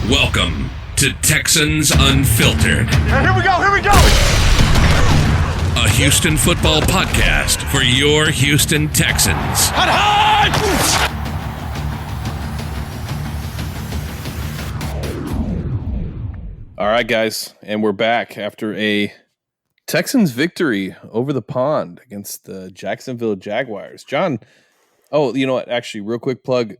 Welcome to Texans Unfiltered. Here we go! A Houston football podcast for your Houston Texans. All right, guys, and we're back after a Texans victory over the pond against the Jacksonville Jaguars. John, you know what? Actually, real quick plug,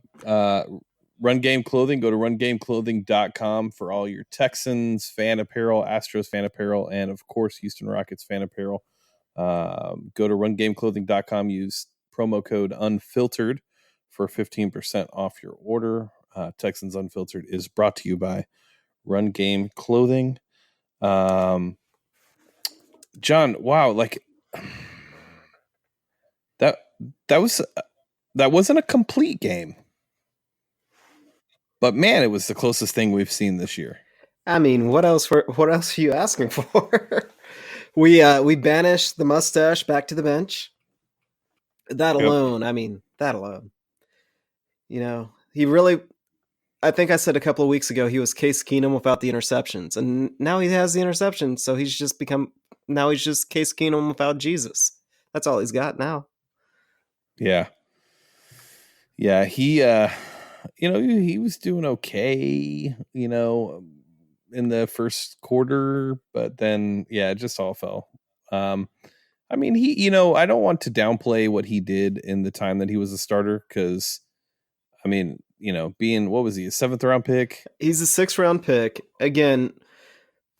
Run Game Clothing. Go to rungameclothing.com for all your Texans fan apparel, Astros fan apparel, and, of course, Houston Rockets fan apparel. Go to rungameclothing.com. Use promo code UNFILTERED for 15% off your order. Texans Unfiltered is brought to you by Run Game Clothing. John, wow, like that wasn't a complete game. But man, it was the closest thing we've seen this year. I mean, what else are you asking for? We banished the mustache back to the bench. That alone, You know, he really, I think I said a couple of weeks ago, he was Case Keenum without the interceptions. And now he has the interceptions, so he's just Case Keenum without Jesus. That's all he's got now. Yeah. Yeah, he was doing okay, in the first quarter, but then, it just all fell. I don't want to downplay what he did in the time that he was a starter because, being, what was he, a 7th round pick? He's a 6th round pick. Again,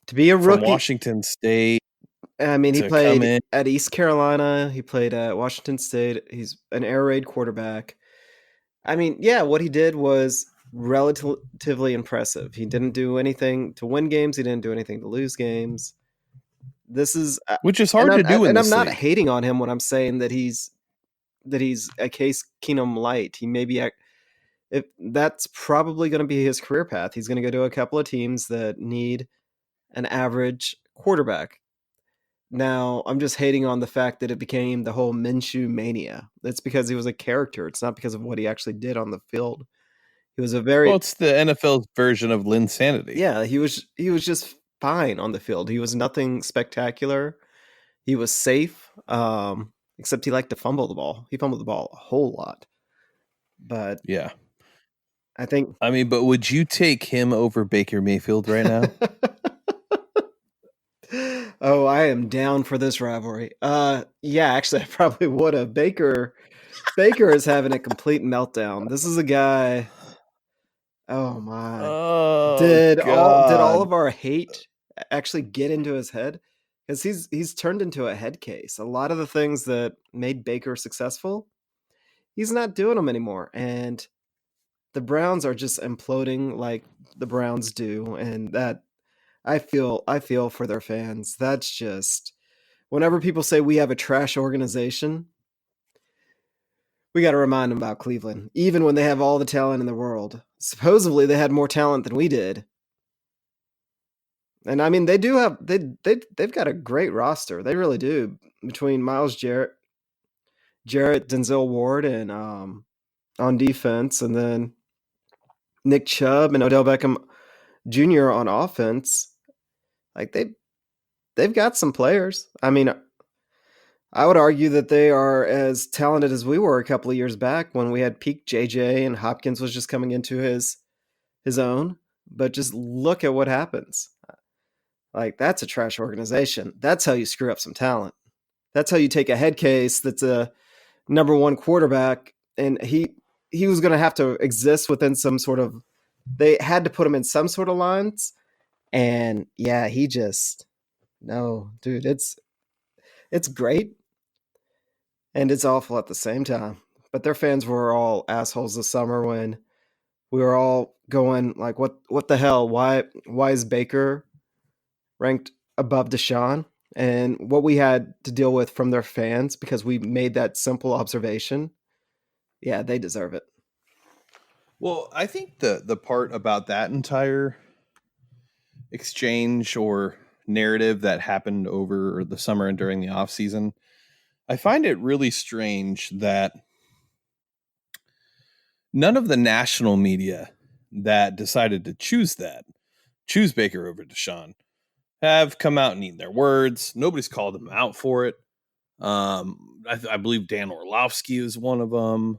to be a rookie. From Washington State. He played at East Carolina. He played at Washington State. He's an air raid quarterback. What he did was relatively impressive. He didn't do anything to win games. He didn't do anything to lose games. Which is hard to do in this league. And I'm not league. hating on him when I'm saying that he's a Case Keenum light. He may be if that's probably going to be his career path. He's going to go to a couple of teams that need an average quarterback. Now, I'm just hating on the fact that it became the whole Minshew mania. That's because he was a character. It's not because of what he actually did on the field. He was it's the NFL's version of Linsanity. Yeah, he was just fine on the field. He was nothing spectacular. He was safe, except he liked to fumble the ball. He fumbled the ball a whole lot. But yeah, I think. But would you take him over Baker Mayfield right now? Oh, I am down for this rivalry. Actually, I probably would have. Baker is having a complete meltdown. This is a guy. Oh my! Oh, did all of our hate actually get into his head? Because he's turned into a head case. A lot of the things that made Baker successful, he's not doing them anymore. And the Browns are just imploding like the Browns do, and that. I feel for their fans. That's just whenever people say we have a trash organization, we got to remind them about Cleveland. Even when they have all the talent in the world, supposedly they had more talent than we did. And they do have they've got a great roster. They really do, between Myles Jarrett, Denzel Ward, and on defense, and then Nick Chubb and Odell Beckham Jr. on offense. Like they've got some players. I would argue that they are as talented as we were a couple of years back when we had peak JJ and Hopkins was just coming into his own. But just look at what happens. Like, that's a trash organization. That's how you screw up some talent. That's how you take a head case that's a number one quarterback, and he was going to have to exist within some sort of. They had to put him in some sort of lines. And he just, no, dude, it's great. And it's awful at the same time. But their fans were all assholes this summer when we were all going like, what the hell? Why is Baker ranked above Deshaun? And what we had to deal with from their fans because we made that simple observation. Yeah, they deserve it. Well, I think the part about that entire exchange or narrative that happened over the summer and during the off season, I find it really strange that none of the national media that decided to choose Baker over Deshaun have come out and eaten their words. Nobody's called them out for it. I believe Dan Orlovsky is one of them.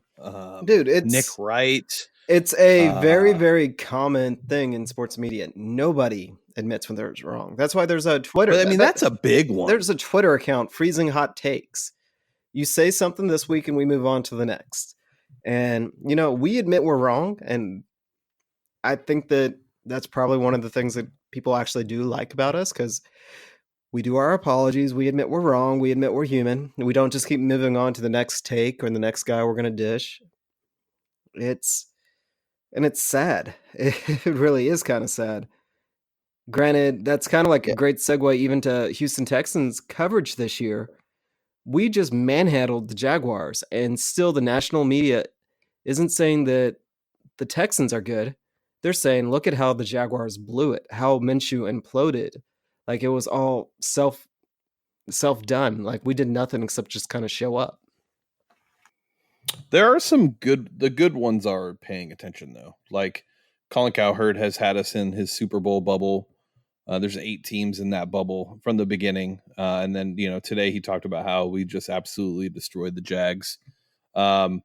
Dude, Nick Wright. It's a very, very common thing in sports media. Nobody admits when they're wrong. That's why there's a Twitter. But I mean, that's a big one. There's a Twitter account, Freezing Hot Takes. You say something this week and we move on to the next. And, we admit we're wrong. And I think that's probably one of the things that people actually do like about us, because we do our apologies. We admit we're wrong. We admit we're human. We don't just keep moving on to the next take or the next guy we're going to dish. It's sad. It really is kind of sad. Granted, that's kind of like a great segue even to Houston Texans coverage this year. We just manhandled the Jaguars, and still the national media isn't saying that the Texans are good. They're saying, look at how the Jaguars blew it, how Minshew imploded. Like it was all self-done. Like we did nothing except just kind of show up. There are the good ones are paying attention though. Like Colin Cowherd has had us in his Super Bowl bubble. There's 8 teams in that bubble from the beginning. And then, today he talked about how we just absolutely destroyed the Jags. Nate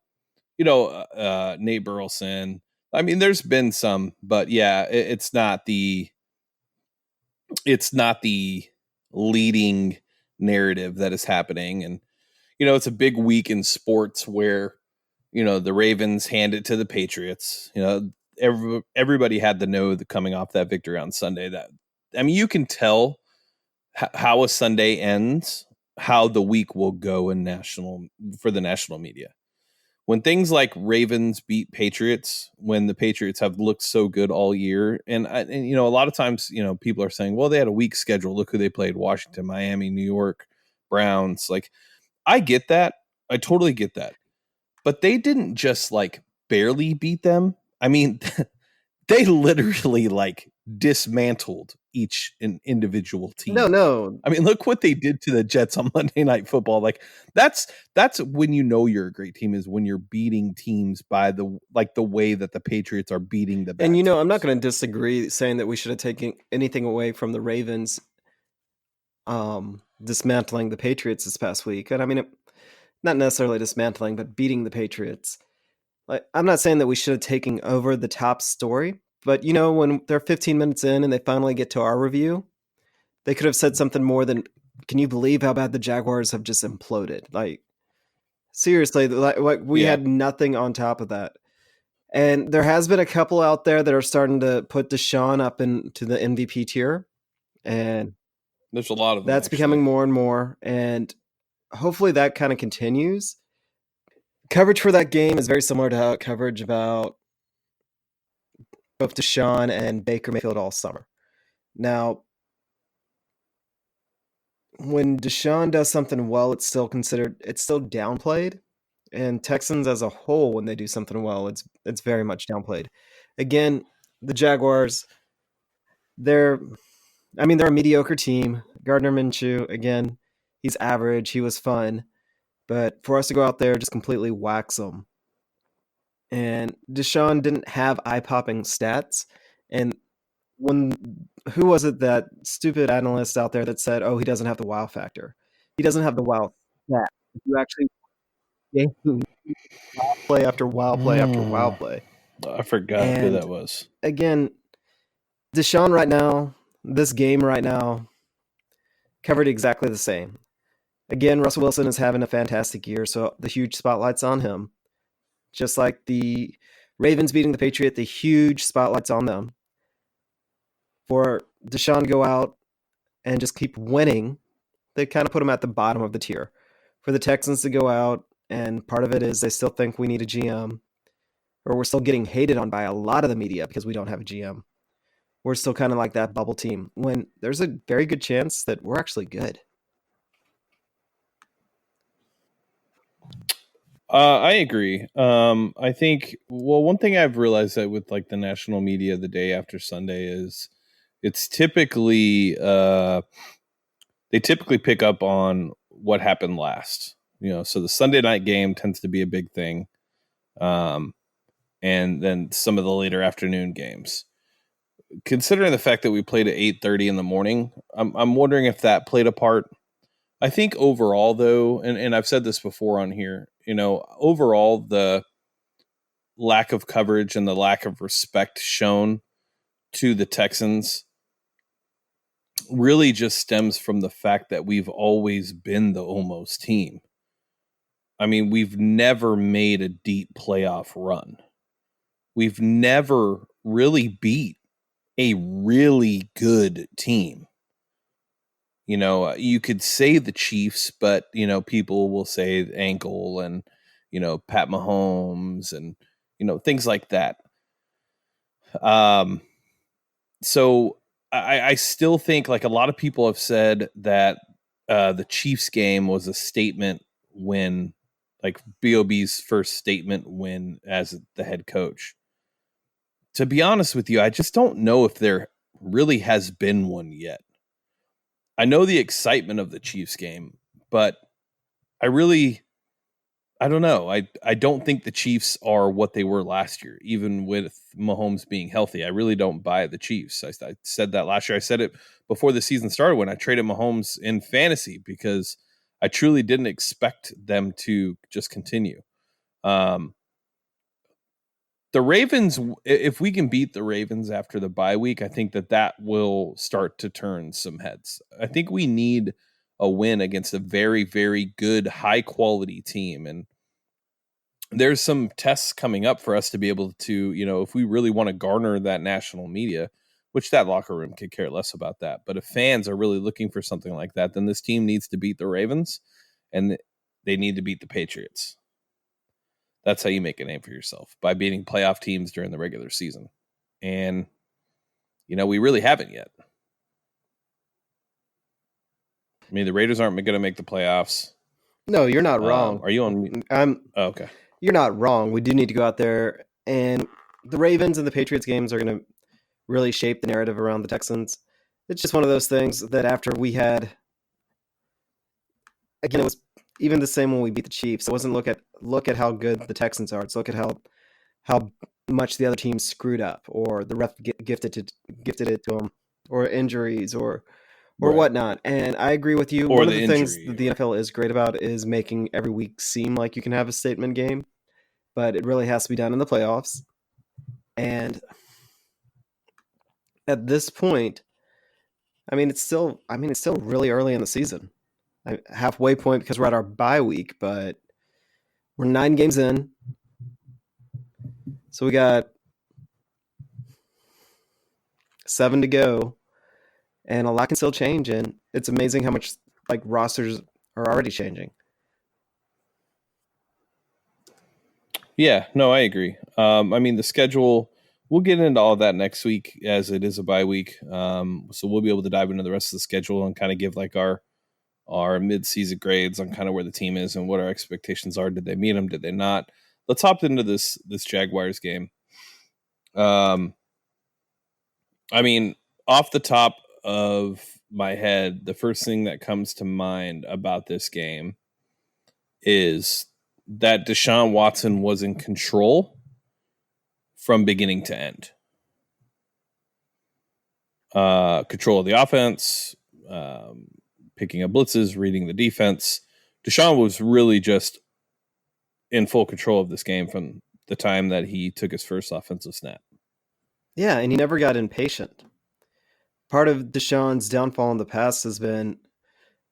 Burleson. I mean, there's been some, but yeah, it's not the leading narrative that is happening. And, it's a big week in sports where, the Ravens hand it to the Patriots. Everybody had to know coming off that victory on Sunday you can tell how a Sunday ends, how the week will go for the national media. When things like Ravens beat Patriots, when the Patriots have looked so good all year, and a lot of times, people are saying, well, they had a weak schedule. Look who they played: Washington, Miami, New York, Browns. Like, I get that. I totally get that. But they didn't just barely beat them. I mean, they literally dismantled each individual team. No. I mean, look what they did to the Jets on Monday Night Football. That's when you're a great team, is when you're beating teams by the way that the Patriots are beating the bad And teams. I'm not going to disagree saying that we should have taken anything away from the Ravens dismantling the Patriots this past week. And I mean, not necessarily dismantling, but beating the Patriots. I'm not saying that we should have taken over the top story, but when they're 15 minutes in and they finally get to our review, they could have said something more than, can you believe how bad the Jaguars have just imploded? Seriously, we had nothing on top of that. And there has been a couple out there that are starting to put Deshaun up into the MVP tier. And there's a lot of them, that's becoming more and more. And hopefully that kind of continues. Coverage for that game is very similar to how coverage about both Deshaun and Baker Mayfield all summer. Now, when Deshaun does something well, it's still downplayed. And Texans as a whole, when they do something well, it's very much downplayed. Again, the Jaguars, they're a mediocre team. Gardner Minshew, again, he's average. He was fun. But for us to go out there, just completely wax them. And Deshaun didn't have eye-popping stats. And who was it, that stupid analyst out there that said, oh, he doesn't have the wow factor? He doesn't have the wow stat. You actually wow play after wow play after wow play. I forgot who that was. Again, Deshaun right now, this game right now, covered exactly the same. Again, Russell Wilson is having a fantastic year, so the huge spotlight's on him. Just like the Ravens beating the Patriots, the huge spotlight's on them. For Deshaun to go out and just keep winning, they kind of put him at the bottom of the tier. For the Texans to go out, and part of it is they still think we need a GM, or we're still getting hated on by a lot of the media because we don't have a GM. We're still kind of like that bubble team, when there's a very good chance that we're actually good. I agree. I think, one thing I've realized that with the national media the day after Sunday is it's typically, they typically pick up on what happened last, so the Sunday night game tends to be a big thing. and then some of the later afternoon games. Considering the fact that we played at 8:30 in the morning, I'm wondering if that played a part. I think overall, though, and I've said this before on here, overall, the lack of coverage and the lack of respect shown to the Texans really just stems from the fact that we've always been the almost team. I mean, we've never made a deep playoff run. We've never really beat a really good team. You could say the Chiefs, but, people will say ankle and, Pat Mahomes and, things like that. So I still think, like, a lot of people have said that the Chiefs game was a statement win, like BOB's first statement win as the head coach. To be honest with you, I just don't know if there really has been one yet. I know the excitement of the Chiefs game, but I don't know. I don't think the Chiefs are what they were last year, even with Mahomes being healthy. I really don't buy the Chiefs. I said that last year. I said it before the season started when I traded Mahomes in fantasy because I truly didn't expect them to just continue. The Ravens, if we can beat the Ravens after the bye week, I think that will start to turn some heads. I think we need a win against a very, very good, high-quality team. And there's some tests coming up for us to be able to, if we really want to garner that national media, which that locker room could care less about that. But if fans are really looking for something like that, then this team needs to beat the Ravens, and they need to beat the Patriots. That's how you make a name for yourself, by beating playoff teams during the regular season. And, we really haven't yet. I mean, the Raiders aren't going to make the playoffs. No, you're not wrong. Are you on? Okay. You're not wrong. We do need to go out there, and the Ravens and the Patriots games are going to really shape the narrative around the Texans. It's just one of those things that after we had, again, it was even the same when we beat the Chiefs. It wasn't look at how good the Texans are. It's look at how much the other team screwed up, or the ref gifted it to them, or injuries, or Right. whatnot. And I agree with you. Or One of the the things injury. that the NFL is great about is making every week seem like you can have a statement game, but it really has to be done in the playoffs. And at this point, it's still really early in the season. Halfway point because we're at our bye week, but we're 9 games in. So we got 7 to go, and a lot can still change. And it's amazing how much rosters are already changing. Yeah, no, I agree. The schedule, we'll get into all that next week as it is a bye week. So we'll be able to dive into the rest of the schedule and kind of give our mid-season grades on kind of where the team is and what our expectations are. Did they meet them? Did they not? Let's hop into this Jaguars game. Off the top of my head, the first thing that comes to mind about this game is that Deshaun Watson was in control from beginning to end. Control of the offense, picking up blitzes, reading the defense. Deshaun was really just in full control of this game from the time that he took his first offensive snap. Yeah, and he never got impatient. Part of Deshaun's downfall in the past has been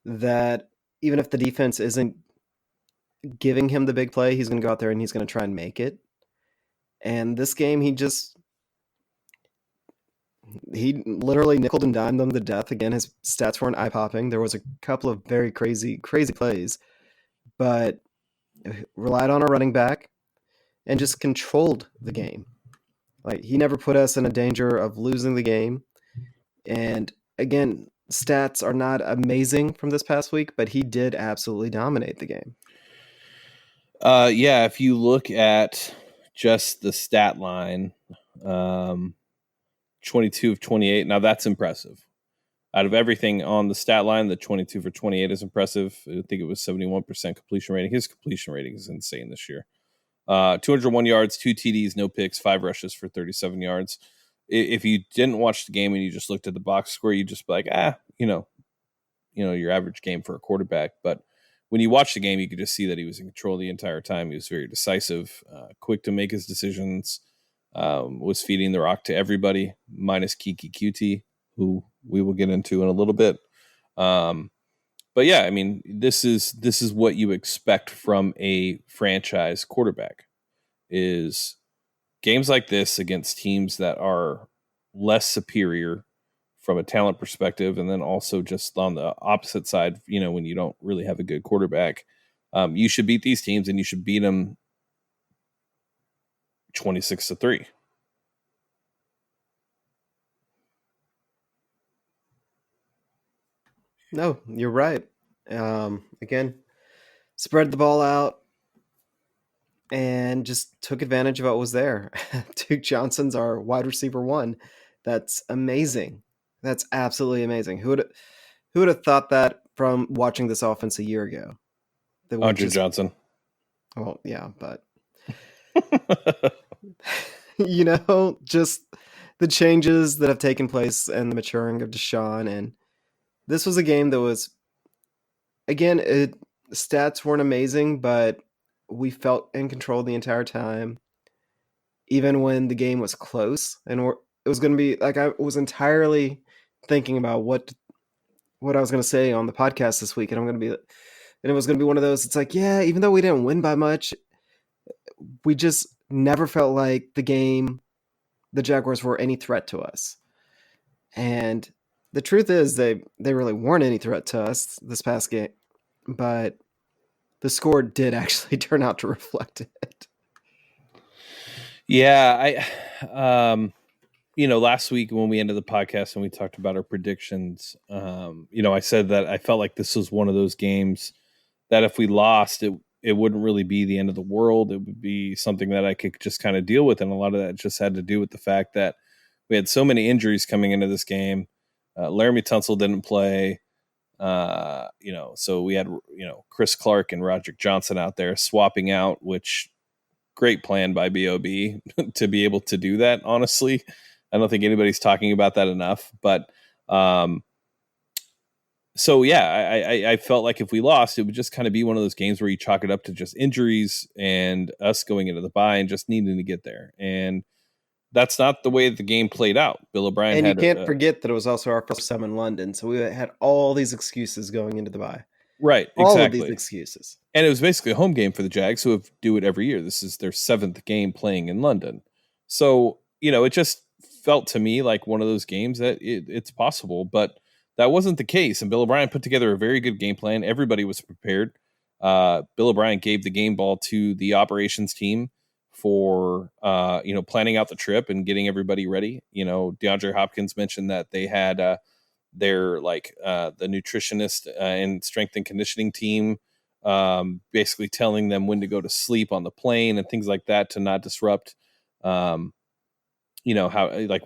that even if the defense isn't giving him the big play, he's going to go out there and he's going to try and make it. And this game, he literally nickeled and dimed them to death. Again, his stats weren't eye-popping. There was a couple of very crazy plays, but relied on our running back and just controlled the game. He never put us in a danger of losing the game. And again, stats are not amazing from this past week, but he did absolutely dominate the game. Yeah, if you look at just the stat line, 22 of 28. Now that's impressive. Out of everything on the stat line, the 22 for 28 is impressive. I think it was 71% completion rating. His completion rating is insane this year. 201 yards, 2 TDs, no picks, 5 rushes for 37 yards. If you didn't watch the game and you just looked at the box score, you'd just be like, your average game for a quarterback. But when you watch the game, you could just see that he was in control the entire time. He was very decisive, quick to make his decisions, was feeding the rock to everybody, minus Keke QT, who we will get into in a little bit. But yeah, I mean, this is what you expect from a franchise quarterback, is games like this against teams that are less superior from a talent perspective, and then also just on the opposite side, when you don't really have a good quarterback, you should beat these teams, and you should beat them 26-3. No, you're right. Again, spread the ball out and just took advantage of what was there. Duke Johnson's our wide receiver 1. That's amazing. That's absolutely amazing. Who would have thought that from watching this offense a year ago? Andre Johnson. Well, yeah, but just the changes that have taken place and the maturing of Deshaun. And this was a game that was, again, stats weren't amazing, but we felt in control the entire time, even when the game was close. And it was going to be like, I was entirely thinking about what I was going to say on the podcast this week. And it was going to be one of those, it's like, yeah, even though we didn't win by much, we just never felt like the Jaguars were any threat to us. And the truth is they really weren't any threat to us this past game, but the score did actually turn out to reflect it. Yeah, last week when we ended the podcast and we talked about our predictions, I said that I felt like this was one of those games that if we lost, it wouldn't really be the end of the world. It would be something that I could just kind of deal with. And a lot of that just had to do with the fact that we had so many injuries coming into this game. Laramie Tunsil didn't play. So we had, Chris Clark and Roderick Johnson out there swapping out, which great plan by BOB to be able to do that. Honestly, I don't think anybody's talking about that enough, but, so yeah, I felt like if we lost, it would just kind of be one of those games where you chalk it up to just injuries and us going into the bye and just needing to get there. And that's not the way the game played out. Bill O'Brien and you can't forget that it was also our first time in London, so we had all these excuses going into the bye. Right, all exactly. of these excuses. And it was basically a home game for the Jags, who do it every year. This is their 7th game playing in London. So, it just felt to me like one of those games that it's possible, but that wasn't the case. And Bill O'Brien put together a very good game plan. Everybody was prepared. Bill O'Brien gave the game ball to the operations team for, planning out the trip and getting everybody ready. DeAndre Hopkins mentioned that they had their the nutritionist and strength and conditioning team basically telling them when to go to sleep on the plane and things like that to not disrupt, how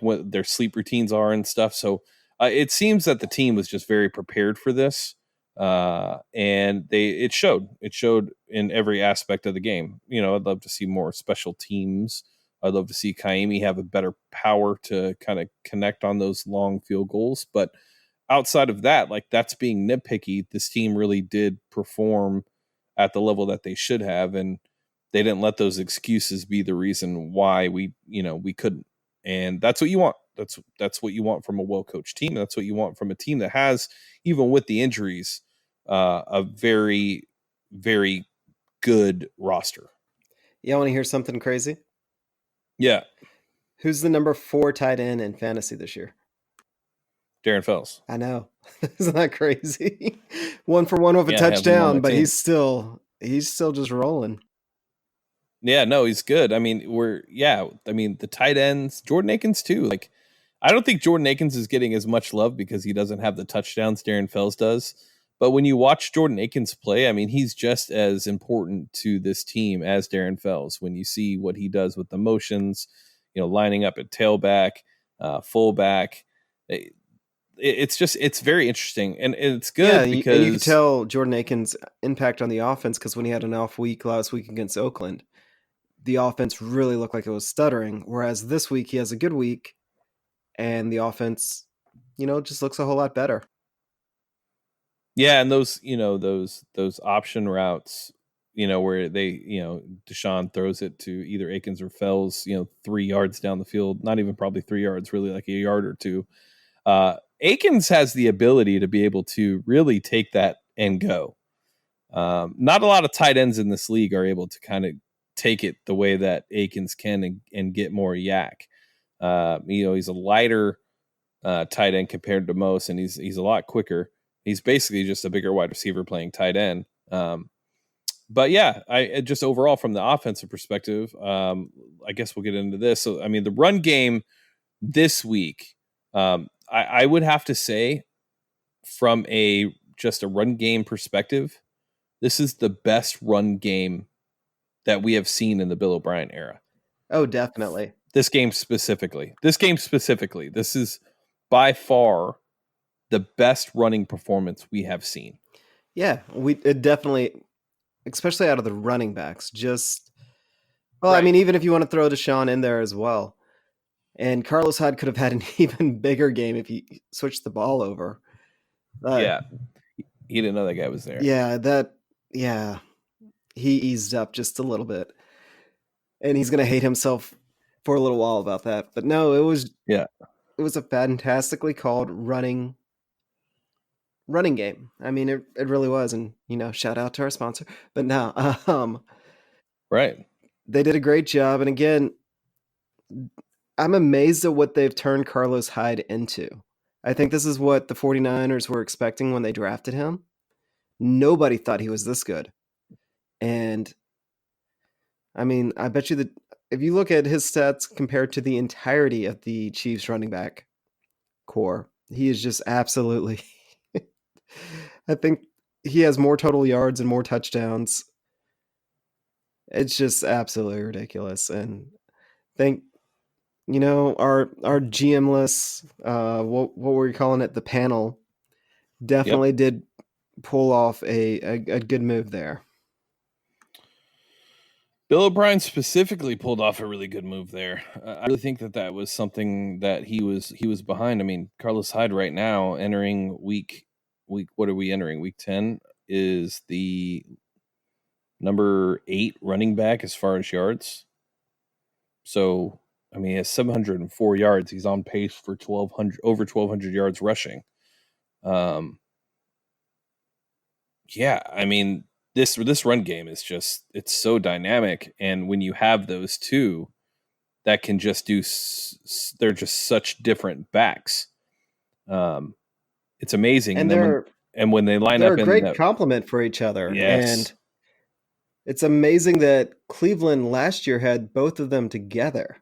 what their sleep routines are and stuff. So it seems that the team was just very prepared for this, and it showed in every aspect of the game. I'd love to see more special teams. I'd love to see Kaimi have a better power to kind of connect on those long field goals. But outside of that, that's being nitpicky. This team really did perform at the level that they should have, and they didn't let those excuses be the reason why we couldn't. And that's what you want. That's what you want from a well-coached team. That's what you want from a team that has, even with the injuries, a very, very good roster. You want to hear something crazy? Yeah. Who's the number 4 tight end in fantasy this year? Darren Fells. I know. Isn't that crazy? 1 for 1 with a touchdown, but he's still just rolling. Yeah, no, he's good. I mean, the tight ends, Jordan Akins too. I don't think Jordan Akins is getting as much love because he doesn't have the touchdowns Darren Fells does. But when you watch Jordan Akins play, I mean, he's just as important to this team as Darren Fells. When you see what he does with the motions, lining up at tailback, fullback, it's very interesting, and it's good because you can tell Jordan Akins' impact on the offense because when he had an off week last week against Oakland, the offense really looked like it was stuttering. Whereas this week he has a good week, and the offense, just looks a whole lot better. Yeah, and those option routes, where they, Deshaun throws it to either Akins or Fells, 3 yards down the field, not even probably 3 yards, really like a yard or two. Akins has the ability to be able to really take that and go. Not a lot of tight ends in this league are able to kind of take it the way that Akins can and get more yak. He's a lighter tight end compared to most, and he's a lot quicker. He's basically just a bigger wide receiver playing tight end. But yeah, I just overall from the offensive perspective, I guess we'll get into this. So, I mean, the run game this week, I would have to say from just a run game perspective, this is the best run game that we have seen in the Bill O'Brien era. Oh, definitely. This game specifically, this is by far the best running performance we have seen. Yeah, it definitely, especially out of the running backs. Right. I mean, even if you want to throw Deshaun in there as well, and Carlos Hyde could have had an even bigger game if he switched the ball over. Yeah, he didn't know that guy was there. Yeah, he eased up just a little bit, and he's gonna hate himself for a little while about that. But no, it was a fantastically called running game. I mean, it really was. And, shout out to our sponsor. But no, right. They did a great job. And again, I'm amazed at what they've turned Carlos Hyde into. I think this is what the 49ers were expecting when they drafted him. Nobody thought he was this good. And I mean, I bet you that if you look at his stats compared to the entirety of the Chiefs running back core, he is just absolutely... I think he has more total yards and more touchdowns. It's just absolutely ridiculous. And our GM-less, what were we calling it? The panel definitely did pull off a good move there. Bill O'Brien specifically pulled off a really good move there. I really think that was something that he was behind. I mean, Carlos Hyde right now entering week, what are we entering? Week 10 is the number 8 running back as far as yards. So, I mean, he has 704 yards. He's on pace for over 1,200 yards rushing. Yeah, I mean, this run game is just, it's so dynamic. And when you have those two that can just they're just such different backs. It's amazing. And when they line they're up, a great complement for each other. Yes. And it's amazing that Cleveland last year had both of them together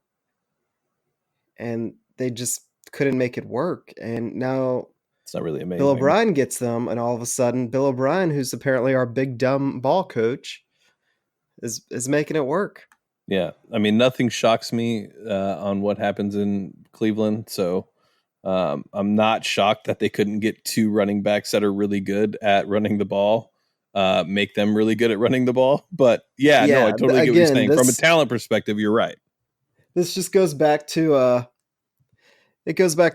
and they just couldn't make it work. And now it's not really amazing. Bill O'Brien gets them, and all of a sudden Bill O'Brien, who's apparently our big dumb ball coach, is making it work. Yeah. I mean, nothing shocks me on what happens in Cleveland. So I'm not shocked that they couldn't get 2 running backs that are really good at running the ball, make them really good at running the ball. But no, I totally get what you're saying. From a talent perspective, you're right. This just goes back to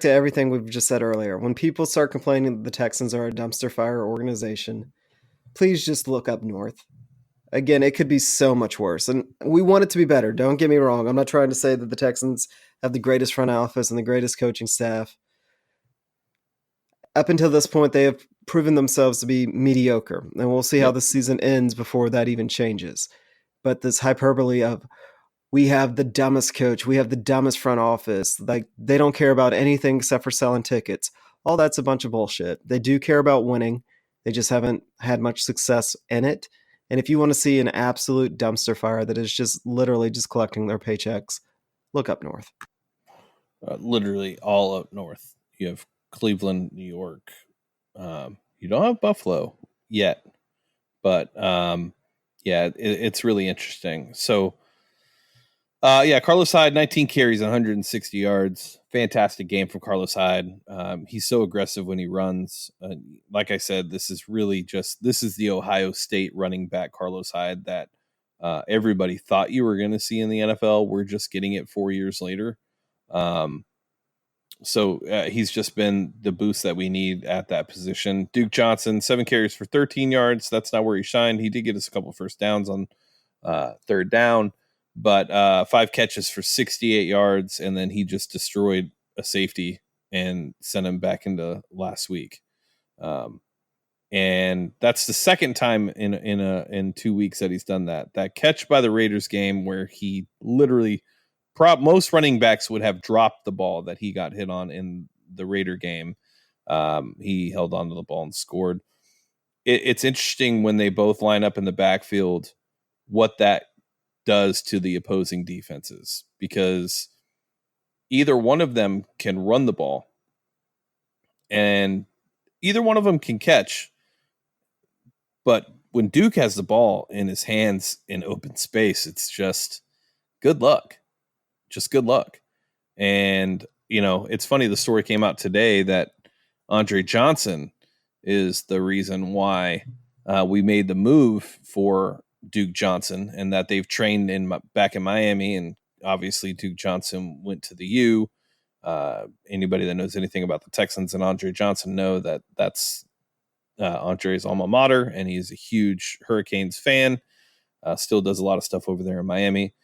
everything we've just said earlier. When people start complaining that the Texans are a dumpster fire organization, please just look up north. Again, it could be so much worse. And we want it to be better. Don't get me wrong. I'm not trying to say that the Texans have the greatest front office and the greatest coaching staff. Up until this point, they have proven themselves to be mediocre. And we'll see how the season ends before that even changes. But this hyperbole of, we have the dumbest coach, we have the dumbest front office, like they don't care about anything except for selling tickets. All that's a bunch of bullshit. They do care about winning. They just haven't had much success in it. And if you want to see an absolute dumpster fire that is just literally just collecting their paychecks, look up north. Literally all up north. You have Cleveland, New York. You don't have Buffalo yet. But it's really interesting. So, Carlos Hyde, 19 carries, 160 yards. Fantastic game from Carlos Hyde. He's so aggressive when he runs. Like I said, this is the Ohio State running back Carlos Hyde that everybody thought you were going to see in the NFL. We're just getting it 4 years later. So he's just been the boost that we need at that position. Duke Johnson, 7 carries for 13 yards. That's not where he shined. He did get us a couple first downs on third down, but 5 catches for 68 yards, and then he just destroyed a safety and sent him back into last week. And that's the second time in 2 weeks that he's done that. That catch by the Raiders game where he literally most running backs would have dropped the ball that he got hit on in the Raider game. He held on to the ball and scored. It's interesting when they both line up in the backfield, what that does to the opposing defenses, because either one of them can run the ball and either one of them can catch. But when Duke has the ball in his hands in open space, it's just good luck. Just good luck. And, it's funny, the story came out today that Andre Johnson is the reason why we made the move for Duke Johnson, and that they've trained back in Miami. And obviously Duke Johnson went to the U. Anybody that knows anything about the Texans and Andre Johnson know that that's Andre's alma mater, and he's a huge Hurricanes fan. Still does a lot of stuff over there in Miami.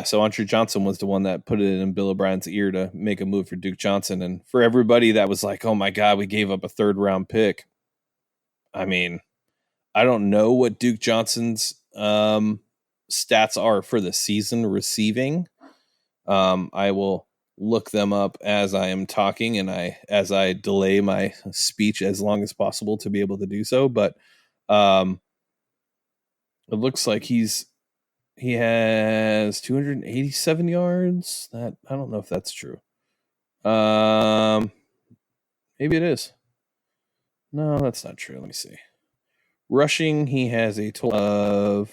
So Andre Johnson was the one that put it in Bill O'Brien's ear to make a move for Duke Johnson. And for everybody that was like, oh my God, we gave up a 3rd round pick. I mean, I don't know what Duke Johnson's stats are for the season receiving. I will look them up as I am talking, and as I delay my speech as long as possible to be able to do so. But it looks like he has 287 yards. That I don't know if that's true. Maybe it is. No, that's not true. Let me see. Rushing, he has a total of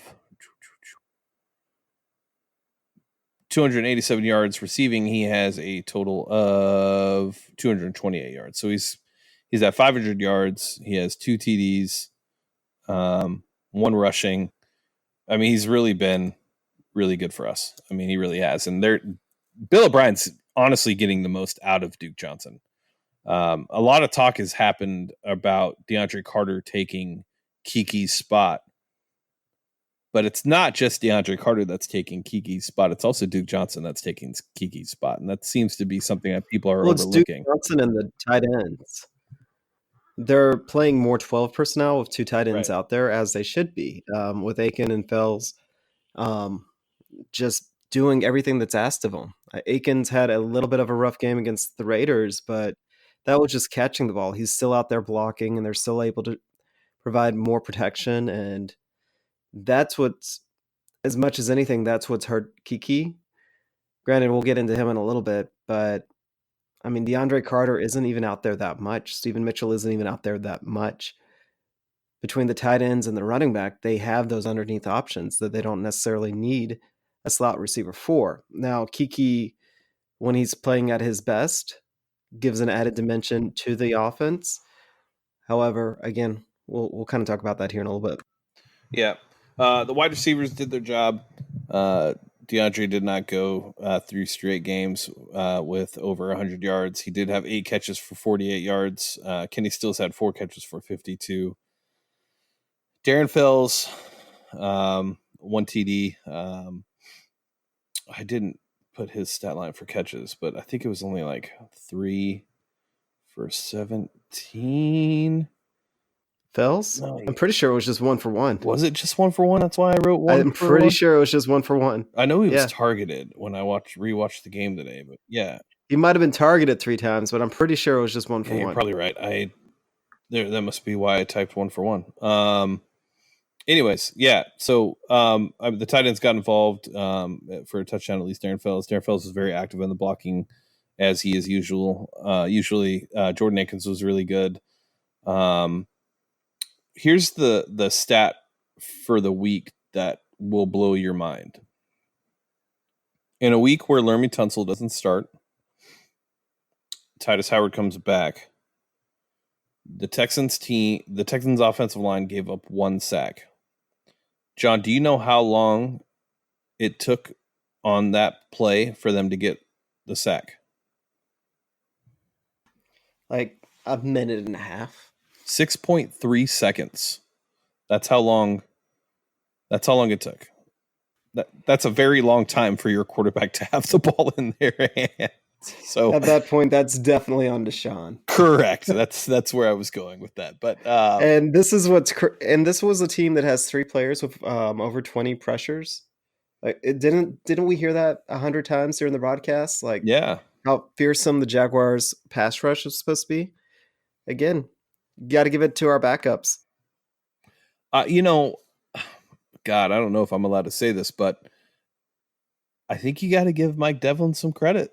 287 yards. Receiving, he has a total of 228 yards. So he's at 500 yards. He has 2 TDs, 1 rushing. I mean, he's really been really good for us. I mean, he really has. And Bill O'Brien's honestly getting the most out of Duke Johnson. A lot of talk has happened about DeAndre Carter taking Keke's spot. But it's not just DeAndre Carter that's taking Keke's spot. It's also Duke Johnson that's taking Keke's spot. And that seems to be something that people are overlooking. Duke Johnson and the tight ends. They're playing more 12 personnel with 2 tight ends out there, as they should be, with Aiken and Fells just doing everything that's asked of them. Aiken's had a little bit of a rough game against the Raiders, but that was just catching the ball. He's still out there blocking, and they're still able to provide more protection. And that's what's, as much as anything, that's what's hurt Keke. Granted, we'll get into him in a little bit, but I mean, DeAndre Carter isn't even out there that much. Stephen Mitchell isn't even out there that much. Between the tight ends and the running back, they have those underneath options that they don't necessarily need a slot receiver for. Now, Keke, when he's playing at his best, gives an added dimension to the offense. However, again, we'll kind of talk about that here in a little bit. Yeah. The wide receivers did their job. DeAndre did not go 3 straight games with over 100 yards. He did have 8 catches for 48 yards. Kenny Stills had 4 catches for 52. Darren Fells, 1 TD. I didn't put his stat line for catches, but I think it was only like 3 for 17. Fells? No, I'm pretty sure it was just 1 for 1. Was it just 1 for 1? That's why I wrote 1. I'm pretty sure it was just 1 for 1. I know he was targeted when I rewatched the game today, but yeah. He might have been targeted 3 times, but I'm pretty sure it was just 1 for 1. You're probably right. That must be why I typed 1 for 1. Anyways, yeah. So the tight ends got involved for a touchdown, at least Darren Fells. Darren Fells was very active in the blocking, as he is usual. Usually, Jordan Akins was really good. Here's the stat for the week that will blow your mind. In a week where Lermy Tunsil doesn't start, Titus Howard comes back. The Texans offensive line gave up 1 sack. John, do you know how long it took on that play for them to get the sack? Like a minute and a half. 6.3 seconds. That's how long it took. That's a very long time for your quarterback to have the ball in their hands. So At that point, that's definitely on Deshaun. correct. That's where I was going with that. But And this is and this was a team that has 3 players with over 20 pressures. Like, didn't we hear that 100 times during the broadcast? Like, yeah, how fearsome the Jaguars pass rush is supposed to be. Again, got to give it to our backups. God, I don't know if I'm allowed to say this, but I think you got to give Mike Devlin some credit.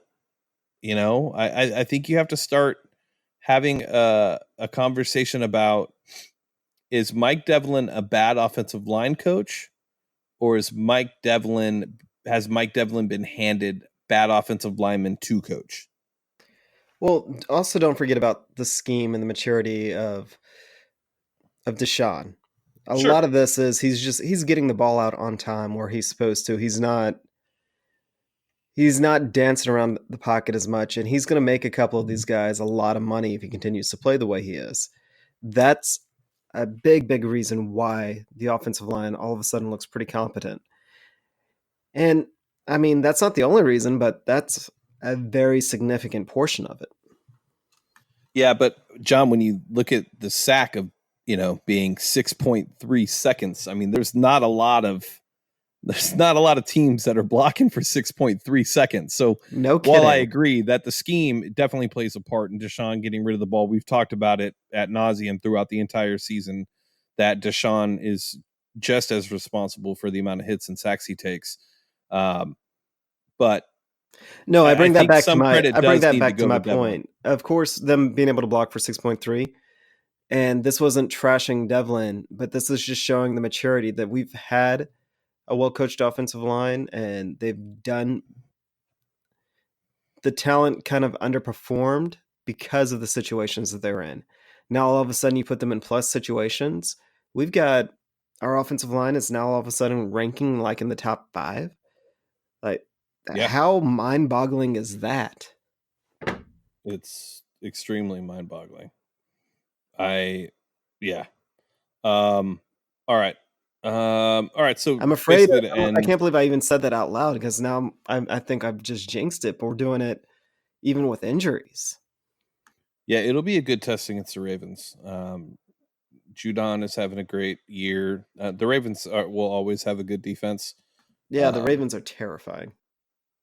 I think you have to start having a conversation about, is Mike Devlin a bad offensive line coach, or has Mike Devlin been handed bad offensive linemen to coach? Well, also don't forget about the scheme and the maturity of Deshaun. A Sure. lot of this is he's getting the ball out on time where he's supposed to. He's not dancing around the pocket as much, and he's going to make a couple of these guys a lot of money if he continues to play the way he is. That's a big, big reason why the offensive line all of a sudden looks pretty competent. And I mean, that's not the only reason, but that's a very significant portion of it. Yeah, but John, when you look at the sack of, being 6.3 seconds, I mean, there's not a lot of teams that are blocking for 6.3 seconds. So No kidding. while I agree that the scheme definitely plays a part in Deshaun getting rid of the ball, we've talked about it ad nauseum throughout the entire season, that Deshaun is just as responsible for the amount of hits and sacks he takes. But no, I bring that back to my Devlin. point. Of course, them being able to block for 6.3, and this wasn't trashing Devlin, but this is just showing the maturity that we've had a well-coached offensive line, and they've done the talent kind of underperformed because of the situations that they're in. Now, all of a sudden, you put them in plus situations. We've got our offensive line is now all of a sudden ranking like in the top 5. Like, Yeah. how mind-boggling is that? It's extremely mind-boggling. All right. All right. So I'm afraid basically to end, I can't believe I even said that out loud, because now I think I've just jinxed it, but we're doing it even with injuries. yeah, it'll be a good test against the Ravens. Judon is having a great year. The Ravens will always have a good defense. Yeah, the Ravens are terrifying.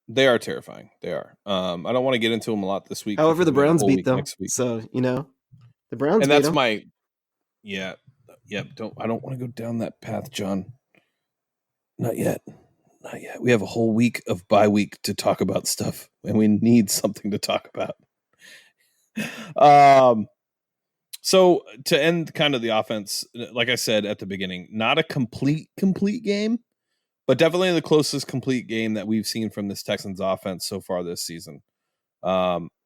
They are terrifying. They are. I don't want to get into them a lot this week. However, because the we have a Browns whole beat week them, next week. so the Browns And beat that's them. my, yeah. I don't want to go down that path, John. Not yet. We have a whole week of bye week to talk about stuff, and we need something to talk about. So to end kind of the offense, like I said at the beginning, not a complete game, but definitely the closest complete game that we've seen from this Texans offense so far this season.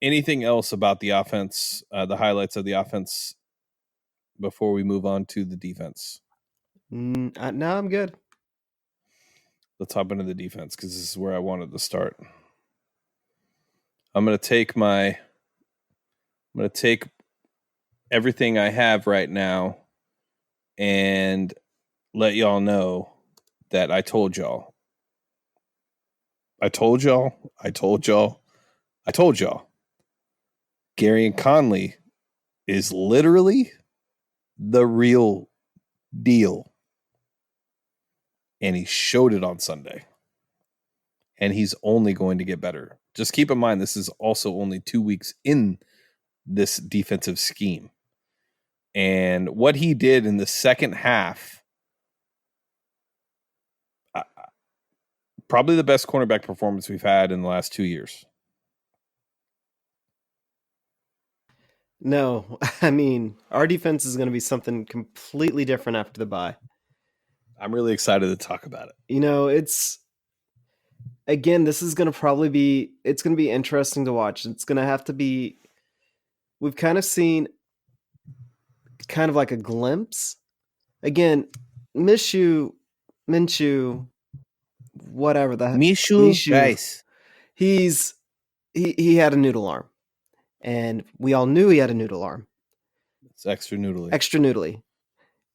Anything else about the offense, the highlights of the offense before we move on to the defense? No, I'm good. Let's hop into the defense, because this is where I wanted to start. I'm going to take everything I have right now and let y'all know that I told y'all. Gary and Conley is literally the real deal. And he showed it on Sunday. And he's only going to get better. Just keep in mind, this is also only 2 weeks in this defensive scheme. And what he did in the second half, probably the best cornerback performance we've had in the last 2 years. No, I mean, our defense is going to be something completely different after the bye. I'm really excited to talk about it. It's, again, this is going to probably be, it's going to be interesting to watch. It's going to have to be, we've kind of seen kind of like a glimpse. Again, Minshew Minshew, whatever the Mishu, guys. he had a noodle arm, and we all knew he had a noodle arm, It's extra noodly. extra noodly.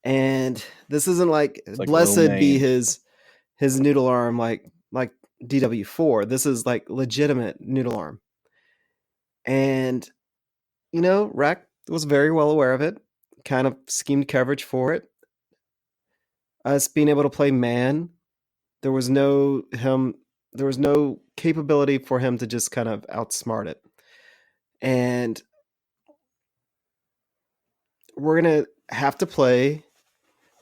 And this isn't like, It's like blessed lo be mein. his noodle arm like DW4. This is like legitimate noodle arm. And Rack was very well aware of it, kind of schemed coverage for it. Us being able to play man, there was no capability for him to just kind of outsmart it. And we're going to have to play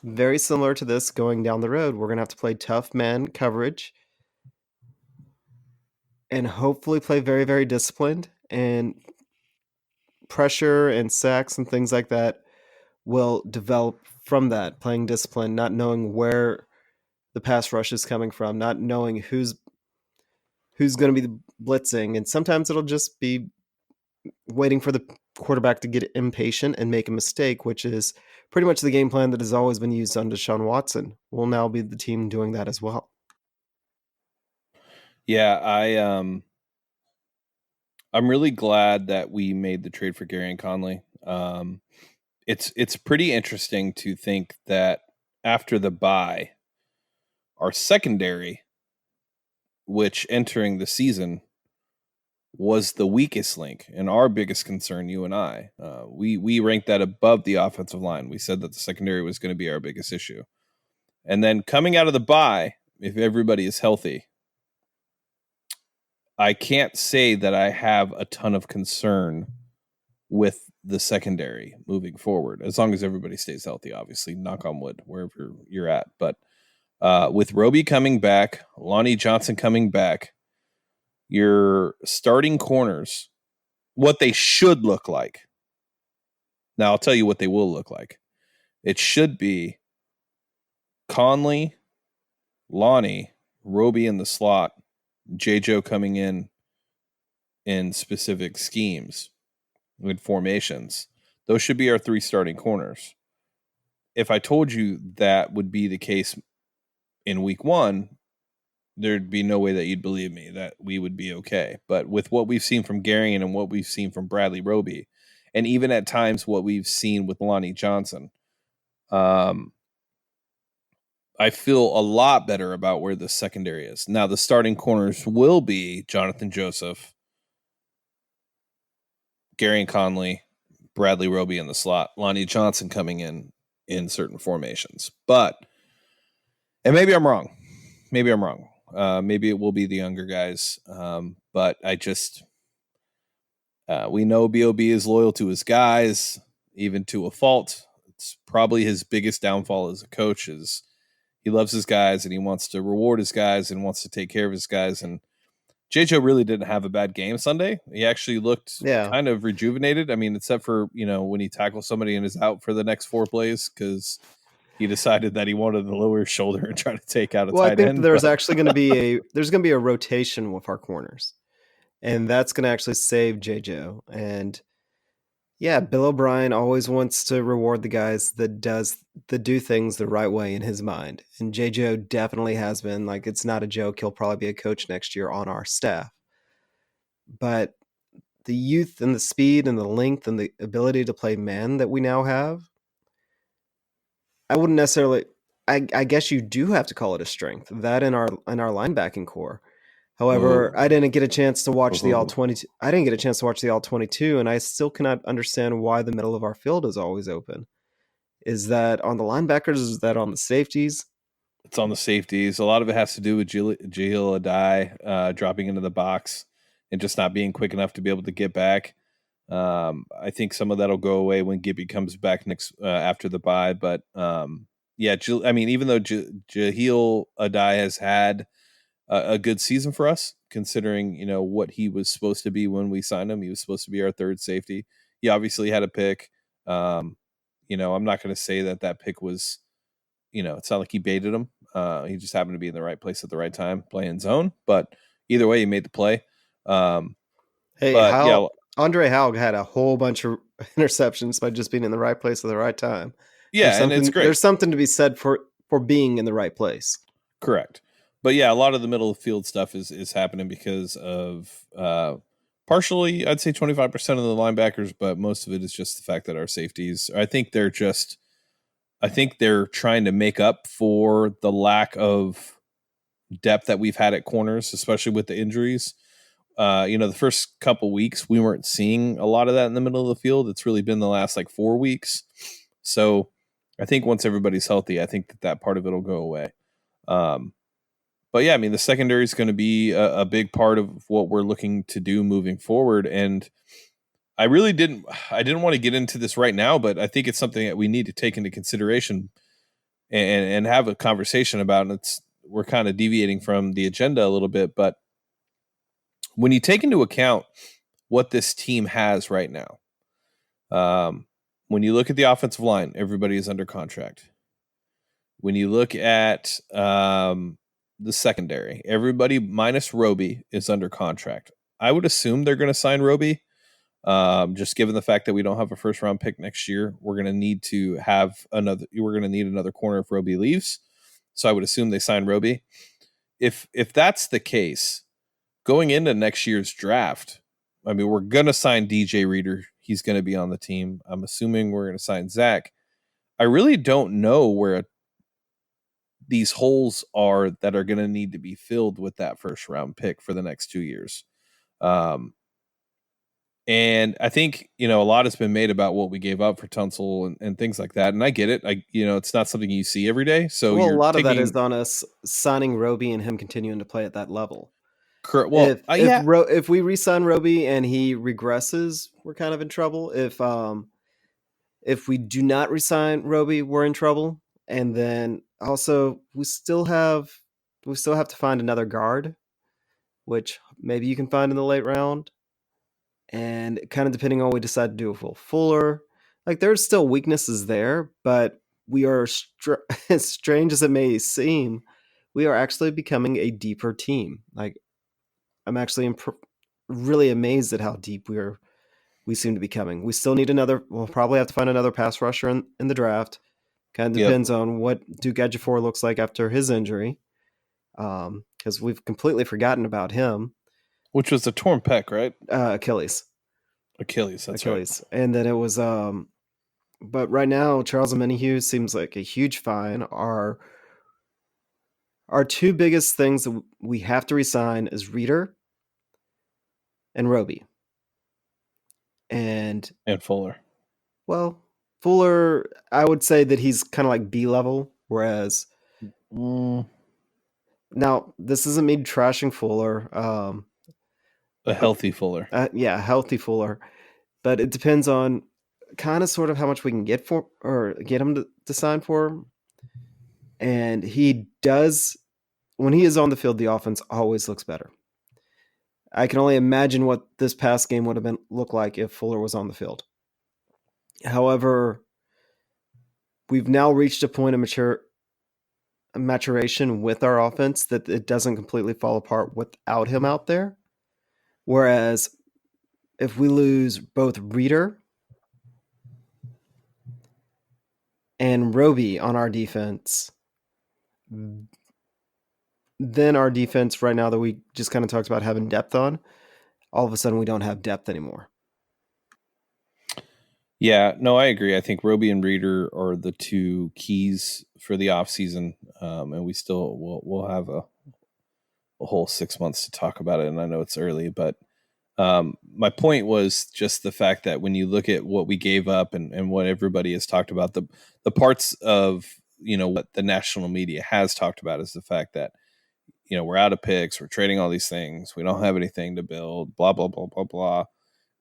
very similar to this going down the road. We're going to have to play tough man coverage and hopefully play very, very disciplined, and pressure and sacks and things like that will develop from that, playing discipline, not knowing where the pass rush is coming from, not knowing who's going to be blitzing. And sometimes it'll just be waiting for the quarterback to get impatient and make a mistake, which is pretty much the game plan that has always been used on Deshaun Watson. Will now be the team doing that as well. Yeah, I'm really glad that we made the trade for Gary and Conley. It's pretty interesting to think that after the bye, our secondary, which entering the season was the weakest link and our biggest concern, you and I, we ranked that above the offensive line. We said that the secondary was going to be our biggest issue. And then coming out of the bye, if everybody is healthy, I can't say that I have a ton of concern with the secondary moving forward, as long as everybody stays healthy, obviously, knock on wood, wherever you're at. But with Roby coming back, Lonnie Johnson coming back, your starting corners, what they should look like. Now, I'll tell you what they will look like. It should be Conley, Lonnie, Roby in the slot, J-Joe coming in specific schemes with formations. Those should be our three starting corners. If I told you that would be the case in week one, there'd be no way that you'd believe me that we would be okay. But with what we've seen from Garion and what we've seen from Bradley Roby, and even at times what we've seen with Lonnie Johnson, I feel a lot better about where the secondary is. Now, the starting corners will be Jonathan Joseph, Gary and Conley, Bradley Roby in the slot, Lonnie Johnson coming in certain formations. But, and maybe I'm wrong. Maybe it will be the younger guys. But I just, we know B.O.B. is loyal to his guys, even to a fault. It's probably his biggest downfall as a coach is he loves his guys and he wants to reward his guys and wants to take care of his guys. And J.J. really didn't have a bad game Sunday. He actually looked kind of rejuvenated. I mean, except for, when he tackles somebody and is out for the next 4 plays because he decided that he wanted to lower his shoulder and try to take out a tight end. I think there's actually going to be a rotation with our corners, and that's going to actually save J.J. And yeah, Bill O'Brien always wants to reward the guys that do things the right way in his mind. And J.J. definitely has been. Like, it's not a joke. He'll probably be a coach next year on our staff. But the youth and the speed and the length and the ability to play man that we now have, I wouldn't necessarily. I guess you do have to call it a strength. That in our linebacking core. However, I didn't get a chance to watch the all-22. I didn't get a chance to watch the all-22, and I still cannot understand why the middle of our field is always open. Is that on the linebackers? Is that on the safeties? It's on the safeties. A lot of it has to do with Jahil Adai dropping into the box and just not being quick enough to be able to get back. I think some of that will go away when Gibby comes back next after the bye. But even though Jahil Adai has had a good season for us, considering what he was supposed to be when we signed him. He was supposed to be our third safety. He obviously had a pick. I'm not going to say that pick was, it's not like he baited him. He just happened to be in the right place at the right time, playing zone. But either way, he made the play. Andre Haug had a whole bunch of interceptions by just being in the right place at the right time. Yeah, and it's great. There's something to be said for for being in the right place. Correct. But yeah, a lot of the middle of the field stuff is happening because of partially, I'd say 25% of the linebackers, but most of it is just the fact that our safeties, I think they're trying to make up for the lack of depth that we've had at corners, especially with the injuries. The first couple weeks, we weren't seeing a lot of that in the middle of the field. It's really been the last 4 weeks. So I think once everybody's healthy, I think that part of it will go away. But yeah, I mean, the secondary is going to be a big part of what we're looking to do moving forward. And I didn't want to get into this right now, but I think it's something that we need to take into consideration and have a conversation about. And we're kind of deviating from the agenda a little bit, but when you take into account what this team has right now, when you look at the offensive line, everybody is under contract. When you look at the secondary, everybody minus Roby is under contract. I would assume they're going to sign Roby, just given the fact that we don't have a first round pick next year. We're going to need another corner if Roby leaves. So I would assume they sign Roby. If that's the case, going into next year's draft, I mean, we're going to sign DJ Reader. He's going to be on the team. I'm assuming we're going to sign Zach. I really don't know where these holes are that are going to need to be filled with that first round pick for the next 2 years. And I think, a lot has been made about what we gave up for Tunsil and things like that. And I get it. It's not something you see every day. So a lot of that is on us signing Roby and him continuing to play at that level. Correct. Well, if we re-sign Roby and he regresses, we're kind of in trouble. If we do not re-sign Roby, we're in trouble. And then also we still have to find another guard, which maybe you can find in the late round. And kind of depending on what we decide to do with Will Fuller, there's still weaknesses there, but we are as strange as it may seem, we are actually becoming a deeper team. I'm actually really amazed at how deep we seem to be coming. We still need we'll probably have to find another pass rusher in the draft. Kind of depends on what Duke Ejiofor looks like after his injury, because we've completely forgotten about him. Which was a torn pec, right? Achilles. That's right. And then it was, but right now, Charles Omenihu seems like a huge find. Our two biggest things that we have to resign is Reader and Roby. And Fuller. Well, Fuller, I would say that he's kind of like B level, whereas now this isn't me trashing Fuller. A healthy Fuller. A healthy Fuller. But it depends on kind of sort of how much we can get for or get him to sign for. And he does, when he is on the field, the offense always looks better. I can only imagine what this past game would have looked like if Fuller was on the field. However, we've now reached a point of maturation with our offense that it doesn't completely fall apart without him out there. Whereas if we lose both Reader and Roby on our defense, then our defense right now that we just kind of talked about having depth on, all of a sudden we don't have depth anymore. Yeah, no, I agree. I think Roby and Reader are the two keys for the offseason, and we still we'll have a whole 6 months to talk about it, and I know it's early, but my point was just the fact that when you look at what we gave up and what everybody has talked about, the parts of what the national media has talked about is the fact that we're out of picks, we're trading all these things, we don't have anything to build, blah blah blah blah blah.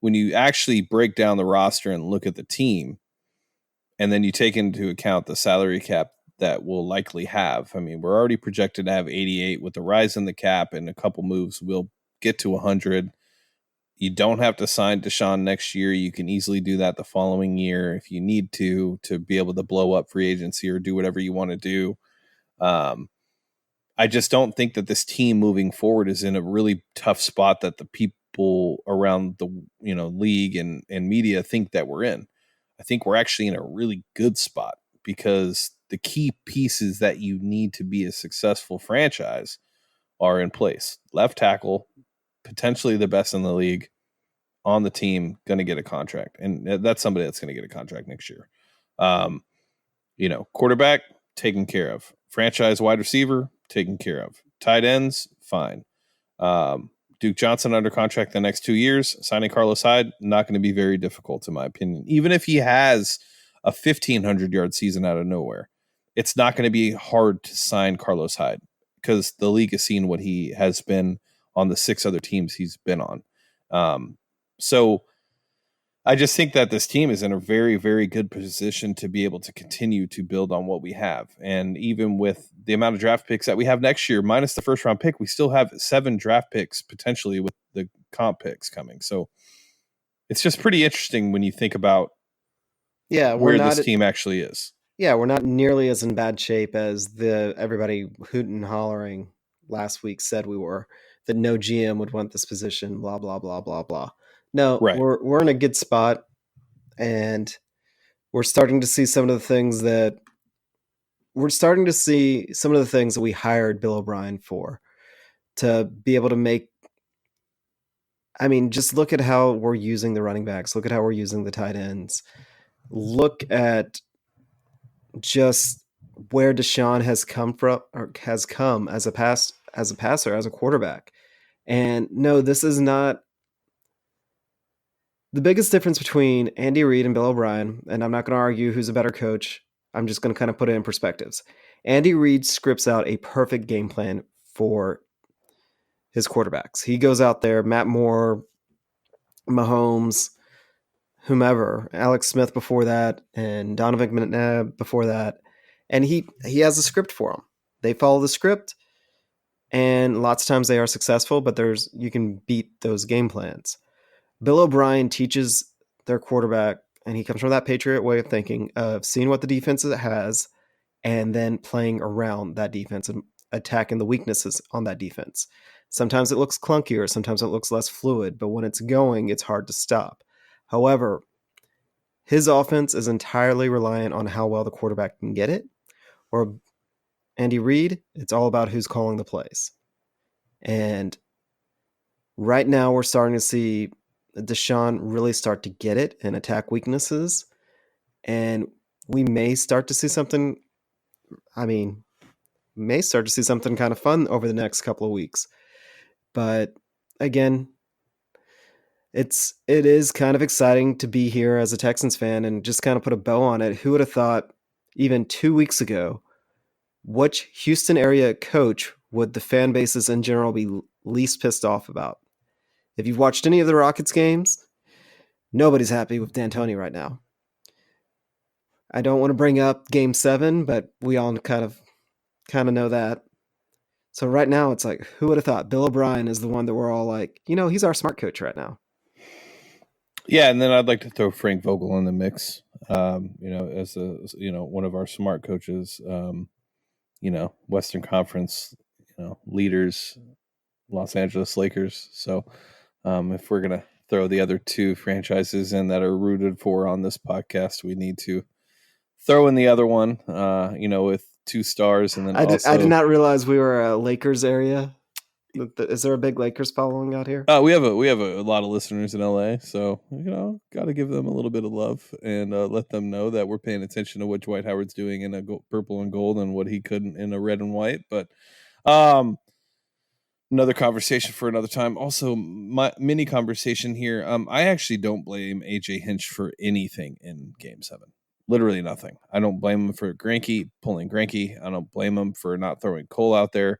When you actually break down the roster and look at the team, and then you take into account the salary cap that we'll likely have, I mean, we're already projected to have 88 with the rise in the cap and a couple moves. We'll get to 100. You don't have to sign Deshaun next year. You can easily do that the following year if you need to be able to blow up free agency or do whatever you want to do. I just don't think that this team moving forward is in a really tough spot that the people around the league and media think that we're in. I think we're actually in a really good spot because the key pieces that you need to be a successful franchise are in place. Left tackle, potentially the best in the league on the team, going to get a contract. And that's somebody that's going to get a contract next year. Quarterback, taken care of. Franchise wide receiver, taken care of. Tight ends, fine. Duke Johnson under contract the next 2 years. Signing Carlos Hyde, not going to be very difficult, in my opinion. Even if he has a 1,500-yard season out of nowhere, it's not going to be hard to sign Carlos Hyde because the league has seen what he has been on the 6 other teams he's been on. So I just think that this team is in a very, very good position to be able to continue to build on what we have. And even with the amount of draft picks that we have next year, minus the first round pick, we still have 7 draft picks potentially with the comp picks coming. So it's just pretty interesting when you think about where this team actually is. Yeah, we're not nearly as in bad shape as everybody hooting and hollering last week said we were, that no GM would want this position, blah, blah, blah, blah, blah. No, right. We're in a good spot, and we're starting to see some of the things that we hired Bill O'Brien for, to be able to make. I mean, just look at how we're using the running backs. Look at how we're using the tight ends. Look at just where Deshaun has come as a passer, as a quarterback. And no, this is not the biggest difference between Andy Reid and Bill O'Brien. And I'm not going to argue who's a better coach. I'm just going to kind of put it in perspectives. Andy Reid scripts out a perfect game plan for his quarterbacks. He goes out there, Matt Moore, Mahomes, whomever, Alex Smith before that, and Donovan McNabb before that. And he has a script for them. They follow the script, and lots of times they are successful, but you can beat those game plans. Bill O'Brien teaches their quarterback, and he comes from that Patriot way of thinking, of seeing what the defense has and then playing around that defense and attacking the weaknesses on that defense. Sometimes it looks clunkier, sometimes it looks less fluid, but when it's going, it's hard to stop. However, his offense is entirely reliant on how well the quarterback can get it. Or Andy Reid, it's all about who's calling the plays. And right now we're starting to see Deshaun really start to get it and attack weaknesses. And we may start to see something, kind of fun over the next couple of weeks. But again, it is kind of exciting to be here as a Texans fan and just kind of put a bow on it. Who would have thought even 2 weeks ago, which Houston area coach would the fan bases in general be least pissed off about? If you've watched any of the Rockets games, nobody's happy with D'Antoni right now. I don't want to bring up Game 7, but we all kind of know that. So right now it's like, who would have thought? Bill O'Brien is the one that we're all like, he's our smart coach right now. Yeah, and then I'd like to throw Frank Vogel in the mix. As one of our smart coaches. Western Conference, leaders, Los Angeles Lakers. So if we're gonna throw the other 2 franchises in that are rooted for on this podcast, we need to throw in the other one. With 2 stars, and then I did not realize we were a Lakers area. Is there a big Lakers following out here? We have a lot of listeners in LA, so got to give them a little bit of love and let them know that we're paying attention to what Dwight Howard's doing in a purple and gold and what he couldn't in a red and white. But another conversation for another time. Also, my mini conversation here. I actually don't blame AJ Hinch for anything in Game 7. Literally nothing. I don't blame him for pulling Granke. I don't blame him for not throwing Cole out there.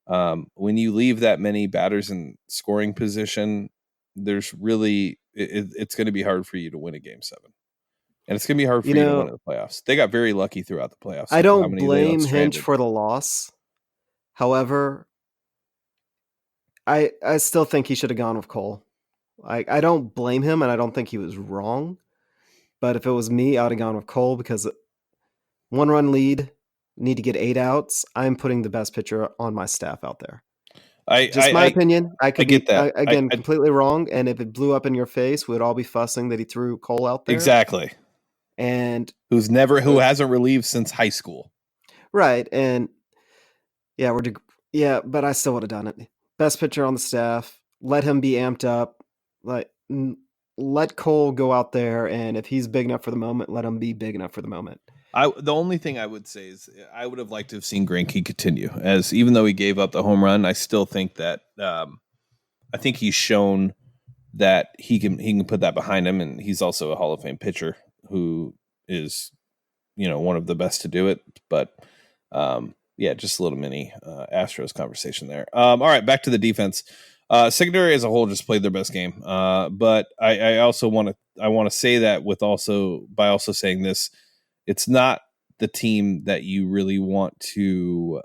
When you leave that many batters in scoring position, there's really it's going to be hard for you to win a Game 7, and it's going to be hard for you to win in the playoffs. They got very lucky throughout the playoffs. I don't blame Hinch for the loss. However, I still think he should have gone with Cole. I don't blame him, and I don't think he was wrong. But if it was me, I'd have gone with Cole because 1-run lead. Need to get 8 outs. I'm putting the best pitcher on my staff out there. My opinion. I could get that. Completely wrong. And if it blew up in your face, we'd all be fussing that he threw Cole out there. Exactly. and who hasn't relieved since high school. Right, and but I still would have done it. Best pitcher on the staff. Let him be amped up. Let Cole go out there, and if he's big enough for the moment, let him be big enough for the moment. The only thing I would say is I would have liked to have seen Greinke continue, as even though he gave up the home run, I still think that I think he's shown that he can put that behind him, and he's also a Hall of Fame pitcher who is, one of the best to do it. But just a little mini Astros conversation there. All right, back to the defense. Secondary as a whole just played their best game. But I also want to say that by also saying this, it's not the team that you really want to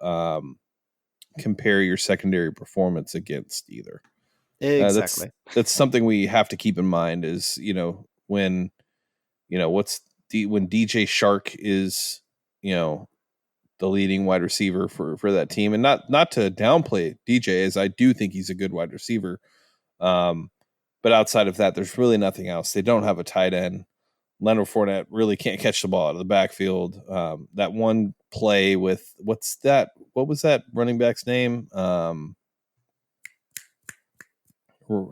compare your secondary performance against either. Exactly. That's something we have to keep in mind is, when DJ Shark is, the leading wide receiver for that team, and not to downplay DJ, as I do think he's a good wide receiver. But outside of that, there's really nothing else. They don't have a tight end. Leonard Fournette really can't catch the ball out of the backfield. That one play with what was that running back's name?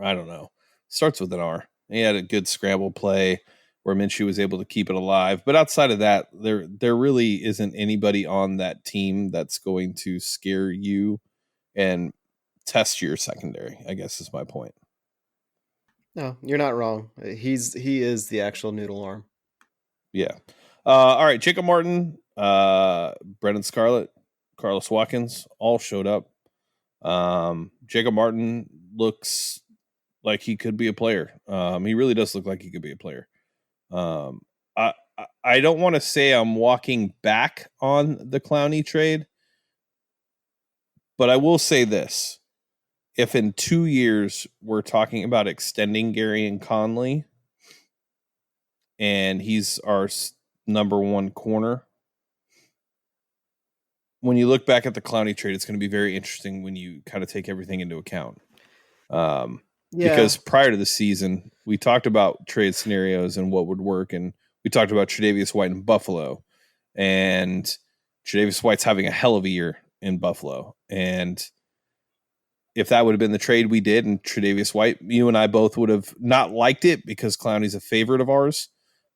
I don't know. Starts with an R. He had a good scramble play where Minshew was able to keep it alive. But outside of that, there really isn't anybody on that team that's going to scare you and test your secondary, I guess is my point. No, you're not wrong. He is the actual noodle arm. Yeah. All right. Jacob Martin, Brendan Scarlett, Carlos Watkins all showed up. Jacob Martin looks like he could be a player. He really does look like he could be a player. I don't want to say I'm walking back on the Clowney trade, but I will say this. If in 2 years we're talking about extending Gary and Conley and he's our number one corner, when you look back at the Clowney trade, it's going to be very interesting when you kind of take everything into account. Because prior to the season, we talked about trade scenarios and what would work, and we talked about Tre'Davious White in Buffalo, and Tre'Davious White's having a hell of a year in Buffalo. And if that would have been the trade we did, and Tre'Davious White, you and I both would have not liked it because Clowney's a favorite of ours,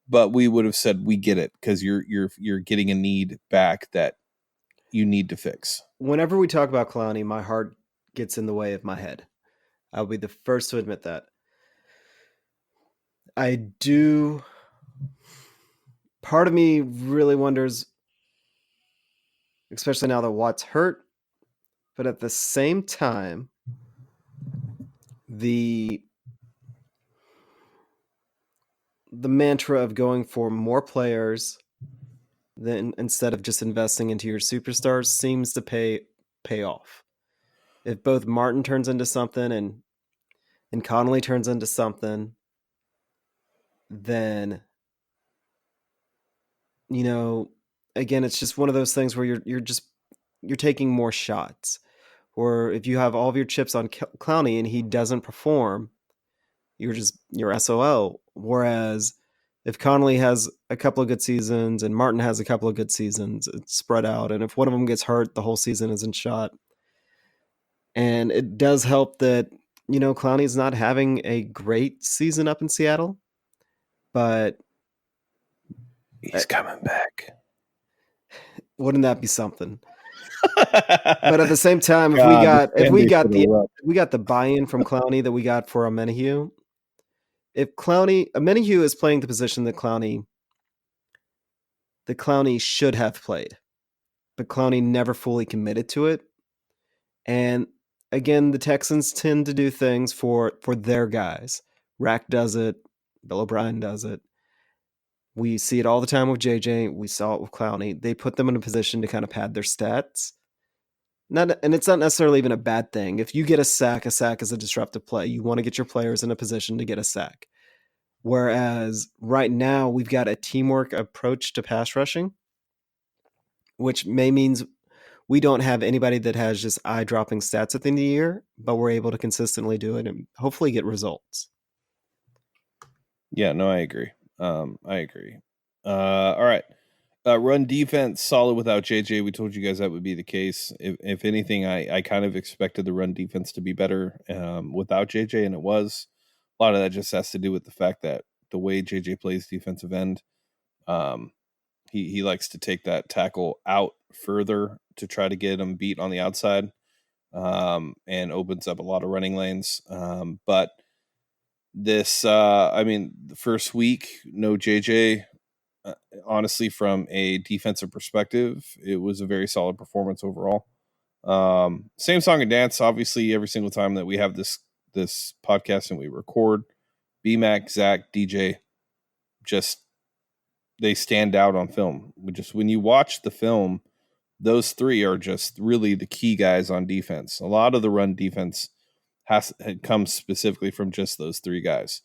but we would have said we get it because you're getting a need back that you need to fix. Whenever we talk about Clowney, my heart gets in the way of my head. I'll be the first to admit that. I do. Part of me really wonders, especially now that Watt's hurt, but at the same time, the mantra of going for more players than instead of just investing into your superstars seems to pay off. If both Martin turns into something and Connolly turns into something, then again, it's just one of those things where you're taking more shots. Or if you have all of your chips on Clowney and he doesn't perform, you're SOL. Whereas if Connolly has a couple of good seasons and Martin has a couple of good seasons, it's spread out. And if one of them gets hurt, the whole season isn't shot. And it does help that, Clowney's not having a great season up in Seattle, but he's coming back. Wouldn't that be something? But at the same time, if we got the buy-in from Clowney that we got for Amenahue, if Amenahue is playing the position that Clowney should have played, but Clowney never fully committed to it. And again, the Texans tend to do things for their guys. Rack does it. Bill O'Brien does it. We see it all the time with JJ. We saw it with Clowney. They put them in a position to kind of pad their stats. And it's not necessarily even a bad thing. If you get a sack is a disruptive play. You want to get your players in a position to get a sack. Whereas right now we've got a teamwork approach to pass rushing, which means we don't have anybody that has just eye-dropping stats at the end of the year, but we're able to consistently do it and hopefully get results. Yeah, no, I agree. I agree. All right. Run defense solid without JJ. We told you guys that would be the case. If anything, I kind of expected the run defense to be better without JJ, and it was. A lot of that just has to do with the fact that the way JJ plays defensive end, he likes to take that tackle out further to try to get him beat on the outside, and opens up a lot of running lanes. But this, the first week, no JJ. Honestly, from a defensive perspective, it was a very solid performance overall. Same song and dance, obviously, every single time that we have this podcast and we record. BMAC, Zach, DJ, just they stand out on film. When you watch the film, those three are just really the key guys on defense. A lot of the run defense comes specifically from just those three guys.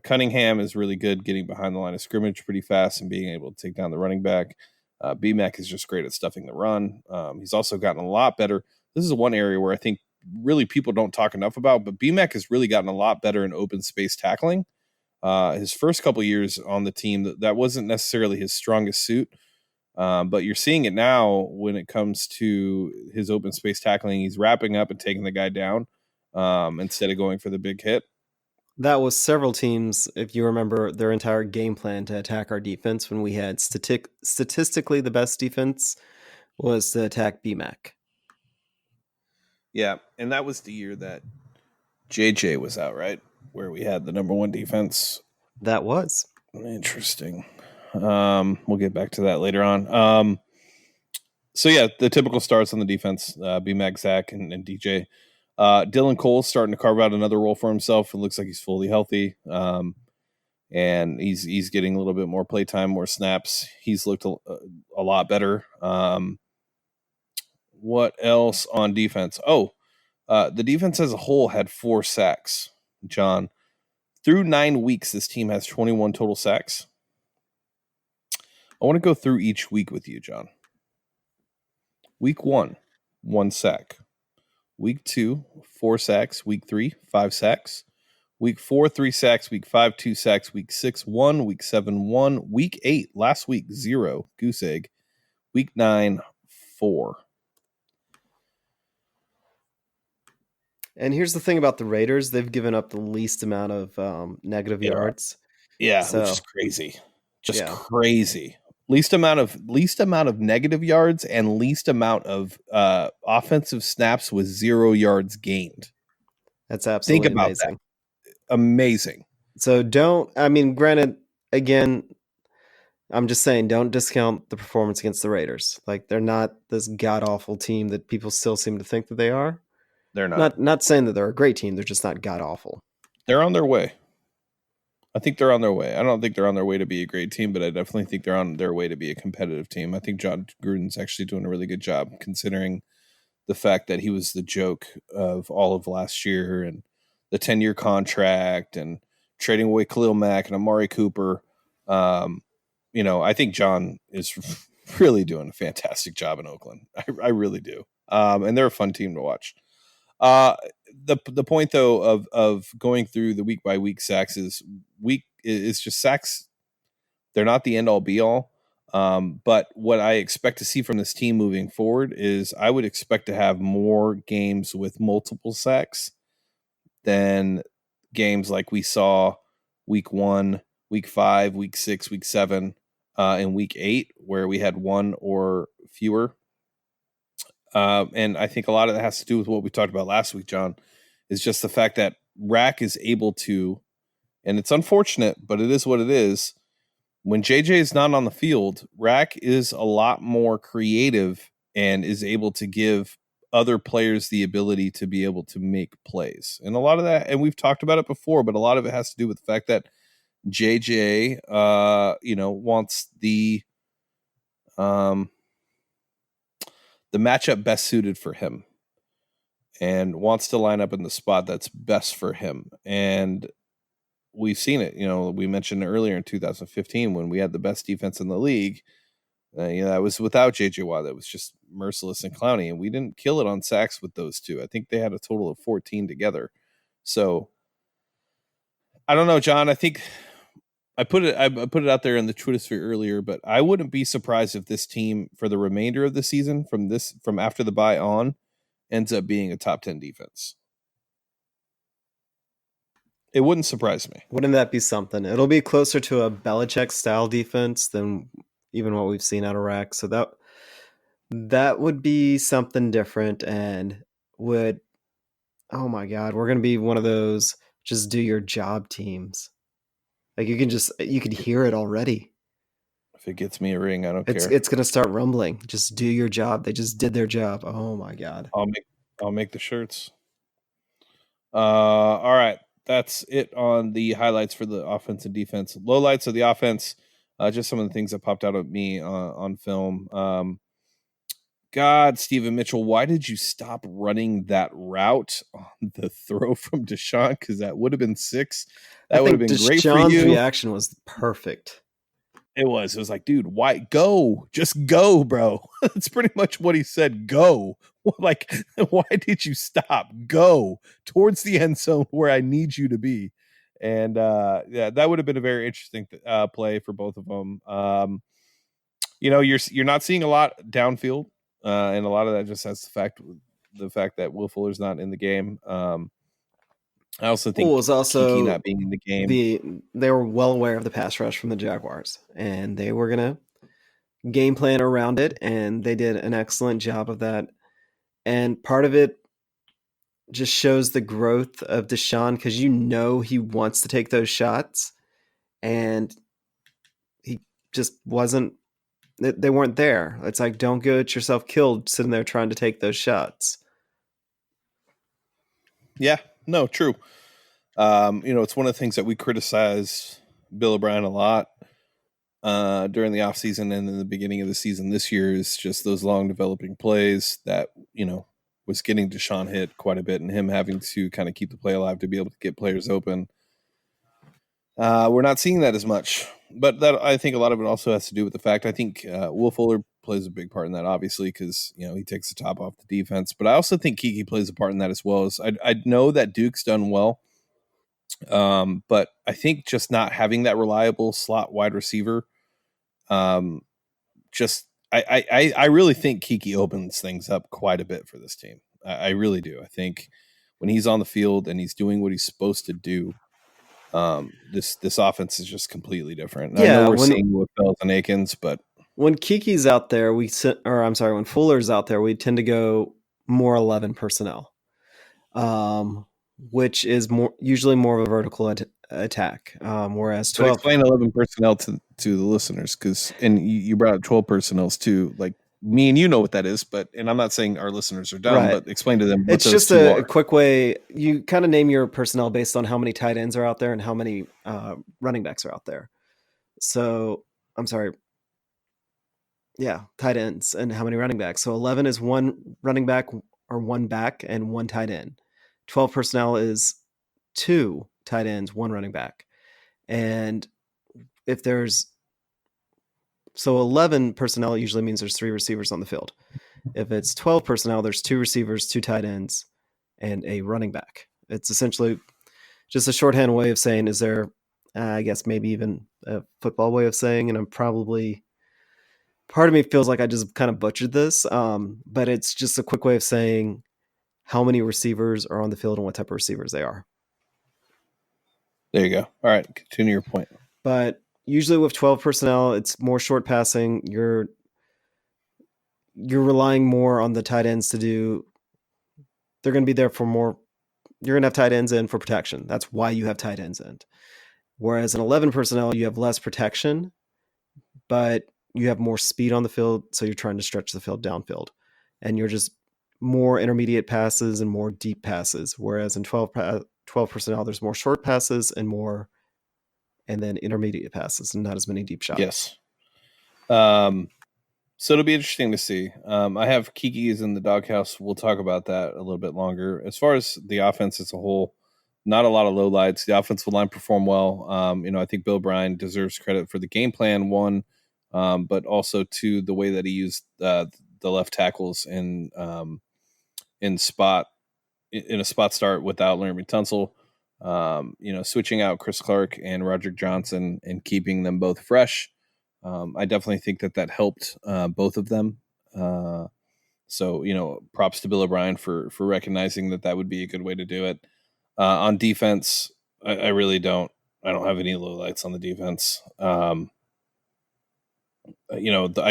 Cunningham is really good getting behind the line of scrimmage pretty fast and being able to take down the running back. BMAC is just great at stuffing the run. He's also gotten a lot better. This is one area where I think really people don't talk enough about, but BMAC has really gotten a lot better in open space tackling. His first couple years on the team, that wasn't necessarily his strongest suit, but you're seeing it now when it comes to his open space tackling. He's wrapping up and taking the guy down instead of going for the big hit. That was several teams, if you remember, their entire game plan to attack our defense when we had statistically the best defense was to attack BMAC. Yeah, and that was the year that JJ was out, right? Where we had the number one defense. That was. Interesting. We'll get back to that later on. So, yeah, the typical starts on the defense, BMAC, Zach, and DJ. Dylan Cole's starting to carve out another role for himself. It looks like he's fully healthy. And he's getting a little bit more playtime, more snaps. He's looked a lot better. What else on defense? The defense as a whole had 4 sacks, John. Through 9 weeks, this team has 21 total sacks. I want to go through each week with you, John. Week 1, 1 sack. Week 2, 4 sacks. Week 3, 5 sacks. Week 4, 3 sacks. Week 5, 2 sacks. Week 6, 1. Week 7, 1. Week 8, last week, 0. Goose egg. Week 9, 4. And here's the thing about the Raiders. They've given up the least amount of negative yards. Yeah, which is crazy. Crazy. Least amount of negative yards and least amount of offensive snaps with 0 yards gained. That's absolutely amazing. Amazing. So granted, again, I'm just saying, don't discount the performance against the Raiders. Like, they're not this god-awful team that people still seem to think that they are. They're not. Not saying that they're a great team. They're just not god-awful. They're on their way. I think they're on their way. I don't think they're on their way to be a great team, but I definitely think they're on their way to be a competitive team. I think John Gruden's actually doing a really good job considering the fact that he was the joke of all of last year and the 10-year contract and trading away Khalil Mack and Amari Cooper. I think John is really doing a fantastic job in Oakland. I really do. And they're a fun team to watch. The point though of going through the week by week sacks is just sacks. They're not the end all be all. But what I expect to see from this team moving forward is I would expect to have more games with multiple sacks than games like we saw week 1, week 5, week 6, week 7, and week 8, where we had 1 or fewer. And I think a lot of that has to do with what we talked about last week, John, is just the fact that Rack is able to, and it's unfortunate, but it is what it is. When JJ is not on the field, Rack is a lot more creative and is able to give other players the ability to be able to make plays. And a lot of that, and we've talked about it before, but a lot of it has to do with the fact that JJ, wants the matchup best suited for him and wants to line up in the spot that's best for him. And we've seen it. We mentioned earlier in 2015 when we had the best defense in the league. That was without JJ Watt. That was just Merciless and Clowney, and we didn't kill it on sacks with those two. I think they had a total of 14 together. So I don't know, John. I think I put it out there in the Twitter sphere earlier, but I wouldn't be surprised if this team for the remainder of the season from after the bye on ends up being a top 10 defense. It wouldn't surprise me. Wouldn't that be something? It'll be closer to a Belichick style defense than even what we've seen out of Rex. So that would be something different, and would, oh my God, we're going to be one of those just do your job teams. Like you could hear it already. If it gets me a ring, I don't care. It's going to start rumbling. Just do your job. They just did their job. Oh my God. I'll make the shirts. All right. That's it on the highlights for the offense and defense. Lowlights of the offense, just some of the things that popped out at me on film. God, Stephen Mitchell, why did you stop running that route on the throw from Deshaun? Because that would have been 6. That would have been great for you. Deshaun's reaction was perfect. It was like, dude, why go? Just go, bro. That's pretty much what he said. Go. Like, why did you stop? Go towards the end zone where I need you to be. And yeah, that would have been a very interesting play for both of them. You're not seeing a lot downfield, and a lot of that just has the fact that Will Fuller's not in the game. I also think it was also Keke not being in the game. They were well aware of the pass rush from the Jaguars, and they were gonna game plan around it, and they did an excellent job of that. And part of it just shows the growth of Deshaun, because he wants to take those shots, and he just wasn't. They weren't there. It's like, don't get yourself killed sitting there trying to take those shots. Yeah, no, true. It's one of the things that we criticize Bill O'Brien a lot during the offseason and in the beginning of the season this year is just those long developing plays that, was getting Deshaun hit quite a bit and him having to kind of keep the play alive to be able to get players open. We're not seeing that as much, but that I think a lot of it also has to do with the fact I think Will Fuller plays a big part in that, obviously, because he takes the top off the defense. But I also think Keke plays a part in that as well. As I know that Duke's done well, but I think just not having that reliable slot wide receiver, I really think Keke opens things up quite a bit for this team. I really do. I think when he's on the field and he's doing what he's supposed to do, this offense is just completely different. And I know we're seeing with Fells and Akins, but when Keke's out there, when Fuller's out there, we tend to go more 11 personnel, which is usually more of a vertical attack. Whereas 12. Explain 11 personnel to the listeners, and you brought up 12 personnel too. Like me and you know what that is, and I'm not saying our listeners are dumb, right. But explain to them. What it's just a quick way. You kind of name your personnel based on how many tight ends are out there and how many running backs are out there. So I'm sorry. Yeah, tight ends and how many running backs. So 11 is one running back or one back and one tight end. 12 personnel is 2 tight ends, 1 running back. And if there's 11 personnel usually means there's 3 receivers on the field. If it's 12 personnel, there's 2 receivers, 2 tight ends, and a running back. It's essentially just a shorthand way of saying, is there, I guess maybe even a football way of saying, and I'm probably, part of me feels like I just kind of butchered this, but it's just a quick way of saying how many receivers are on the field and what type of receivers they are. There you go. All right, continue your point. But usually with 12 personnel, it's more short passing. You're relying more on the tight ends to do. They're going to be there for more. You're going to have tight ends in for protection. That's why you have tight ends in. Whereas in 11 personnel, you have less protection, but you have more speed on the field. So you're trying to stretch the field downfield, and you're just more intermediate passes and more deep passes. Whereas in 12 personnel, there's more short passes and then intermediate passes and not as many deep shots. Yes. So it'll be interesting to see. I have Keke's in the doghouse. We'll talk about that a little bit longer. As far as the offense as a whole, not a lot of lowlights. The offensive line performed well. I think Bill O'Brien deserves credit for the game plan, 1, but also 2, the way that he used the left tackles in a spot start without Laremy Tunsil. Switching out Chris Clark and Roderick Johnson and keeping them both fresh. I definitely think that helped both of them. So, props to Bill O'Brien for recognizing that would be a good way to do it. On defense, I really don't. I don't have any lowlights on the defense. I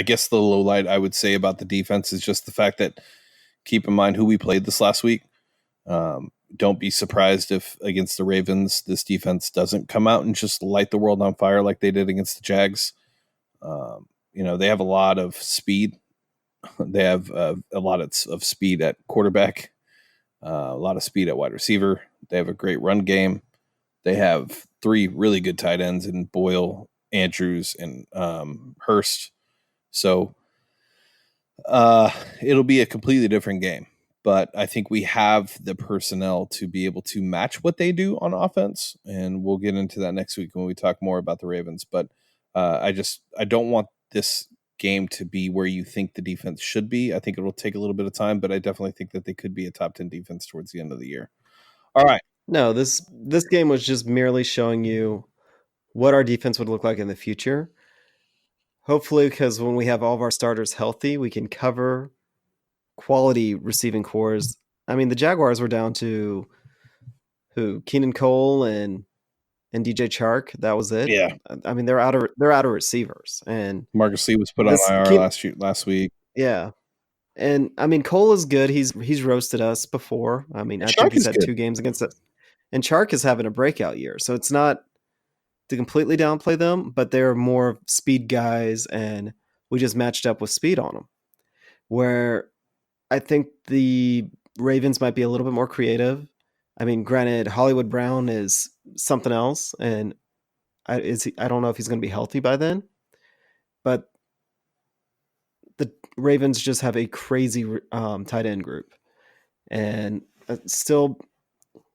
guess the low light I would say about the defense is just the fact that keep in mind who we played this last week. Don't be surprised if against the Ravens, this defense doesn't come out and just light the world on fire like they did against the Jags. They have a lot of speed. They have a lot of speed at quarterback, a lot of speed at wide receiver. They have a great run game. They have 3 really good tight ends in Boyle, Andrews, and Hurst. So it'll be a completely different game. But I think we have the personnel to be able to match what they do on offense. And we'll get into that next week when we talk more about the Ravens. But I don't want this game to be where you think the defense should be. I think it will take a little bit of time, but I definitely think that they could be a top 10 defense towards the end of the year. All right. No, this game was just merely showing you what our defense would look like in the future. Hopefully, because when we have all of our starters healthy, we can cover quality receiving cores. I mean, the Jaguars were down to who? Keenan Cole and DJ Chark. That was it. Yeah. I mean, they're out of receivers, and Marcus Lee was put on IR last week. Yeah, and I mean, Cole is good. He's roasted us before. I mean, I think he's had 2 games against us, and Chark is having a breakout year. So it's not to completely downplay them, but they're more speed guys, and we just matched up with speed on them. Where I think the Ravens might be a little bit more creative. I mean, granted, Hollywood Brown is something else, and I don't know if he's going to be healthy by then. But the Ravens just have a crazy tight end group, and still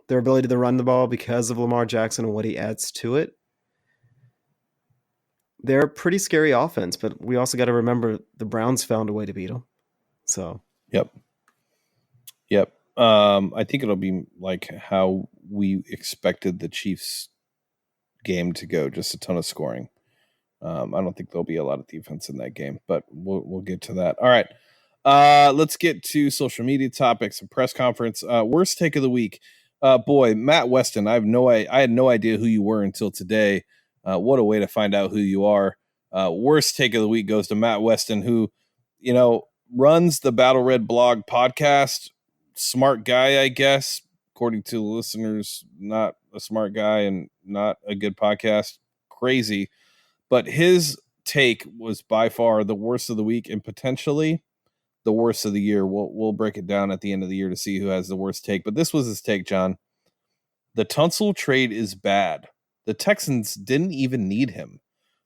their ability to run the ball because of Lamar Jackson and what he adds to it. They're a pretty scary offense, but we also got to remember the Browns found a way to beat them. So, yep. I think it'll be like how we expected the Chiefs game to go, just a ton of scoring. I don't think there'll be a lot of defense in that game, but we'll get to that. All right. Let's get to social media topics and press conference. Worst take of the week. Boy, Matt Weston, I had no idea who you were until today. What a way to find out who you are. Worst take of the week goes to Matt Weston, who, runs the Battle Red blog podcast. Smart guy, I guess, according to the listeners, not a smart guy and not a good podcast. Crazy. But his take was by far the worst of the week and potentially the worst of the year. We'll break it down at the end of the year to see who has the worst take. But this was his take, John. The Tunsil trade is bad. The Texans didn't even need him.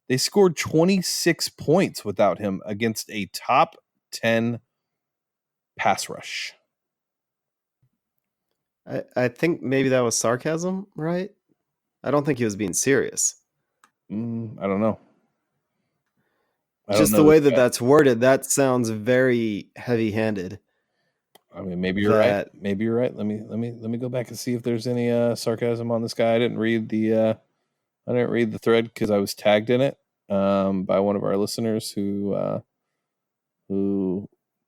They scored 26 points without him against a top 10 pass rush. I think maybe that was sarcasm, right? I don't think he was being serious. I don't know. Just the way that's worded, that sounds very heavy-handed. I mean, maybe you're right. Maybe you're right. Let me go back and see if there's any sarcasm on this guy. I didn't read the thread because I was tagged in it by one of our listeners who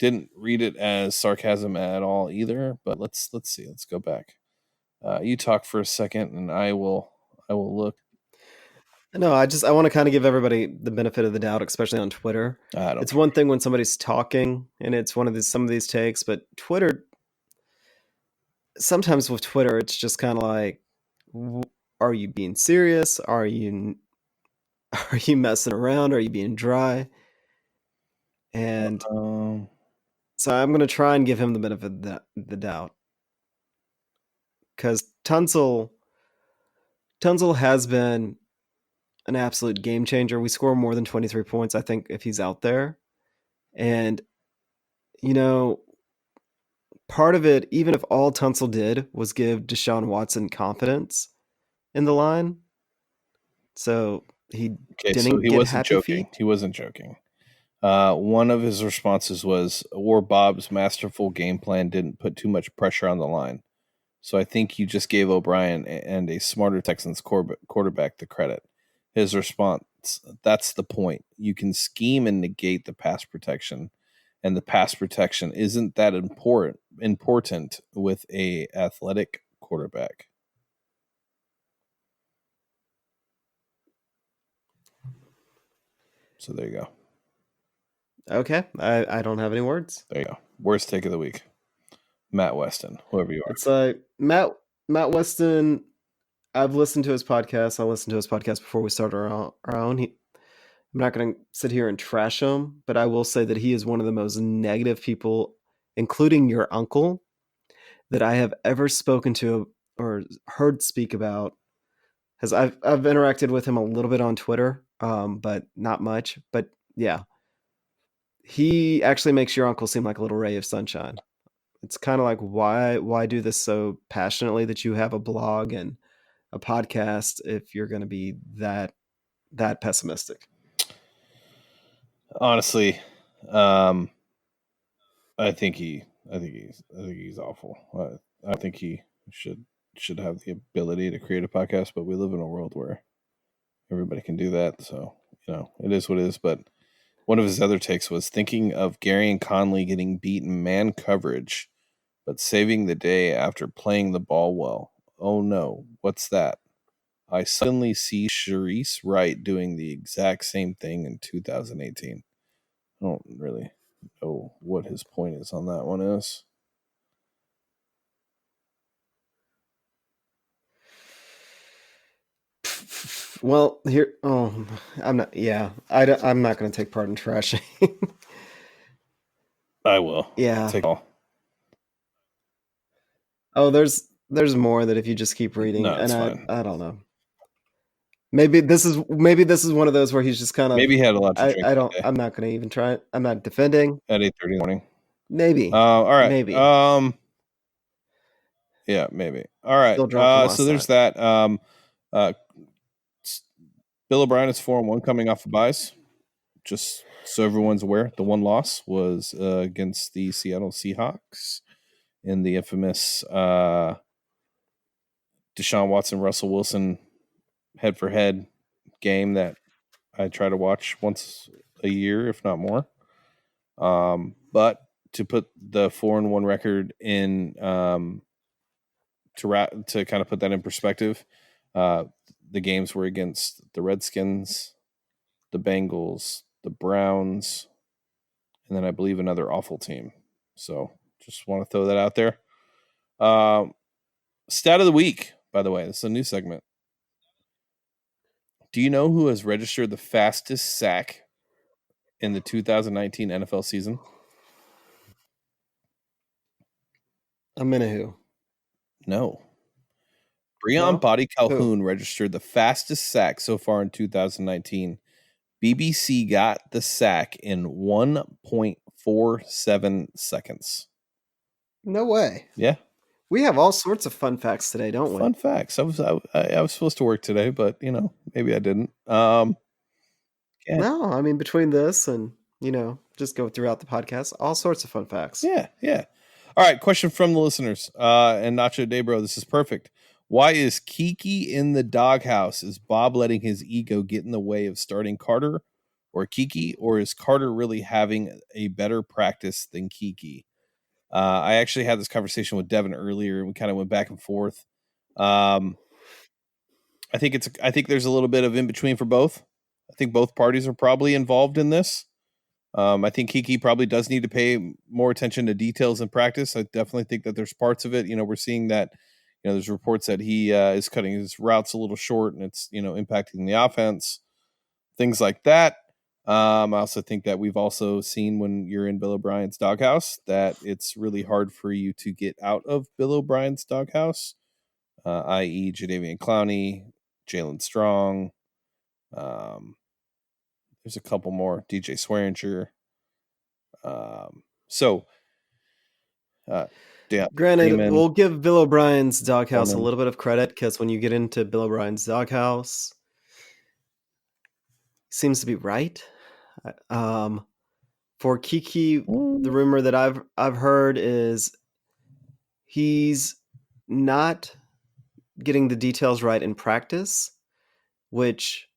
didn't read it as sarcasm at all either. But let's see. Let's go back. You talk for a second, and I will look. No, I want to kind of give everybody the benefit of the doubt, especially on Twitter. It's one thing when somebody's talking and it's some of these takes, but Twitter, sometimes with Twitter, it's just kind of like, are you being serious? Are you messing around? Are you being dry? And so I'm going to try and give him the benefit of the doubt. Because Tunsil has been an absolute game changer. We score more than 23 points, I think, if he's out there. And, part of it, even if all Tunsil did was give Deshaun Watson confidence in the line, so he wasn't joking. He wasn't joking. One of his responses was, War Bob's masterful game plan didn't put too much pressure on the line. So I think you just gave O'Brien and a smarter Texans quarterback the credit. His response, that's the point. You can scheme and negate the pass protection, and the pass protection isn't that important with a athletic quarterback. So there you go. Okay, I don't have any words. There you go. Worst take of the week. Matt Weston, whoever you are. It's like Matt Weston. I've listened to his podcast. I listened to his podcast before we started our own. I'm not going to sit here and trash him, but I will say that he is one of the most negative people, including your uncle, that I have ever spoken to or heard speak about. Because I've interacted with him a little bit on Twitter, but not much. But yeah, he actually makes your uncle seem like a little ray of sunshine. It's kind of like, why do this so passionately that you have a blog and a podcast if you're going to be that pessimistic? Honestly, I think he's awful. I think he should have the ability to create a podcast, but we live in a world where everybody can do that. So, it is what it is. But one of his other takes was thinking of Gary and Conley getting beaten man coverage, but saving the day after playing the ball well. Oh no, what's that? I suddenly see Sharice Wright doing the exact same thing in 2018. I don't really know what his point is on that one is. Well, I'm not. Yeah, I'm not going to take part in trashing. I will. Yeah. I'll take all. Oh, there's more that if you just keep reading, No, and it's fine. I don't know. Maybe this is one of those where he's just kind of. Maybe he had a lot to drink. I'm not going to even try it. I'm not defending. At 8:30 in the morning. Maybe. All right. Maybe. Yeah, maybe. All right. Still drunk from last So there's that. Bill O'Brien is 4-1 coming off of buys. Just so everyone's aware, the one loss was against the Seattle Seahawks in the infamous Deshaun Watson, Russell Wilson head-for-head game that I try to watch once a year, if not more. But to put the 4-1 record in, to kind of put that in perspective, the games were against the Redskins, the Bengals, the Browns, and then I believe another awful team. So just want to throw that out there. Stat of the week, by the way. This is a new segment. Do you know who has registered the fastest sack in the 2019 NFL season? Who? No. Breon Body Calhoun registered the fastest sack so far in 2019. BBC got the sack in 1.47 seconds. No way. Yeah. We have all sorts of fun facts today, don't we? Fun facts. I was supposed to work today, but maybe I didn't. No, I mean, between this and just go throughout the podcast, all sorts of fun facts. Yeah. All right, question from the listeners. And Nacho Daybro, this is perfect. Why is Keke in the doghouse? Is Bob letting his ego get in the way of starting Carter or Keke, or is Carter really having a better practice than Keke? I actually had this conversation with Devin earlier, and we kind of went back and forth. I think there's a little bit of in between for both. I think both parties are probably involved in this. I think Keke probably does need to pay more attention to details in practice. I definitely think that there's parts of it. We're seeing that. There's reports that he is cutting his routes a little short, and it's impacting the offense. Things like that. I also think that we've also seen when you're in Bill O'Brien's doghouse that it's really hard for you to get out of Bill O'Brien's doghouse, i.e. Jadeveon Clowney, Jalen Strong. There's a couple more, DJ Swearinger. Granted, Freeman, we'll give Bill O'Brien's doghouse a little bit of credit because when you get into Bill O'Brien's doghouse, he seems to be right. For Keke, the rumor that I've heard is he's not getting the details right in practice, which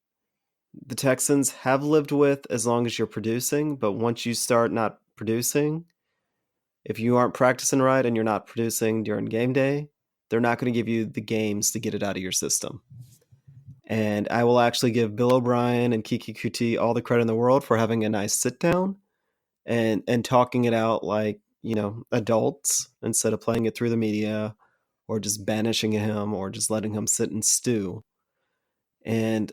the Texans have lived with as long as you're producing. But once you start not producing, if you aren't practicing right and you're not producing during game day, they're not going to give you the games to get it out of your system. And I will actually give Bill O'Brien and Keke Kuti all the credit in the world for having a nice sit down and talking it out like, adults, instead of playing it through the media or just banishing him or just letting him sit and stew. And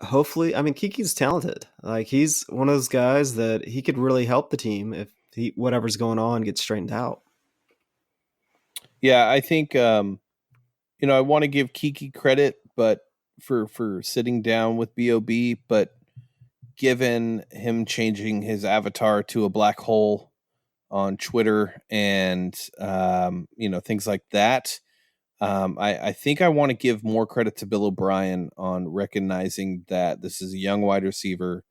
hopefully, Kiki's talented. Like, he's one of those guys that he could really help the team if whatever's going on gets straightened out. Yeah, I think I want to give Keke credit, but for sitting down with BOB, but given him changing his avatar to a black hole on Twitter and things like that, I think I want to give more credit to Bill O'Brien on recognizing that this is a young wide receiver.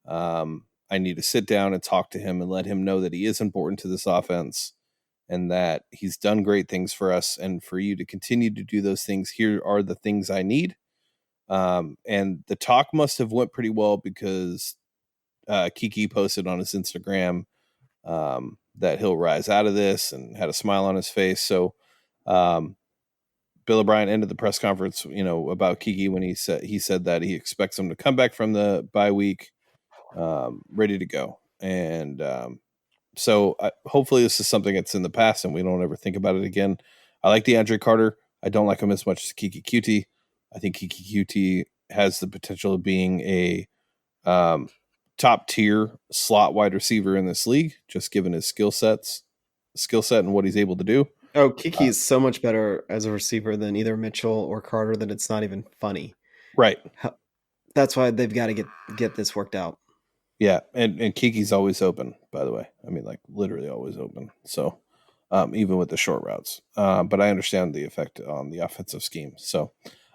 I need to sit down and talk to him and let him know that he is important to this offense and that he's done great things for us. And for you to continue to do those things, here are the things I need. And the talk must have went pretty well because Keke posted on his Instagram that he'll rise out of this and had a smile on his face. So Bill O'Brien ended the press conference, about Keke when he said that he expects him to come back from the bye week ready to go. And so hopefully this is something that's in the past and we don't ever think about it again. I like DeAndre Carter. I don't like him as much as Keke Kuti. I think Keke Kuti has the potential of being a top tier slot wide receiver in this league, just given his skill set and what he's able to do. Oh, Keke is so much better as a receiver than either Mitchell or Carter that it's not even funny. Right. That's why they've got to get this worked out. Yeah, and Keke's always open, by the way. I mean, like literally always open. So even with the short routes. But I understand the effect on the offensive scheme. So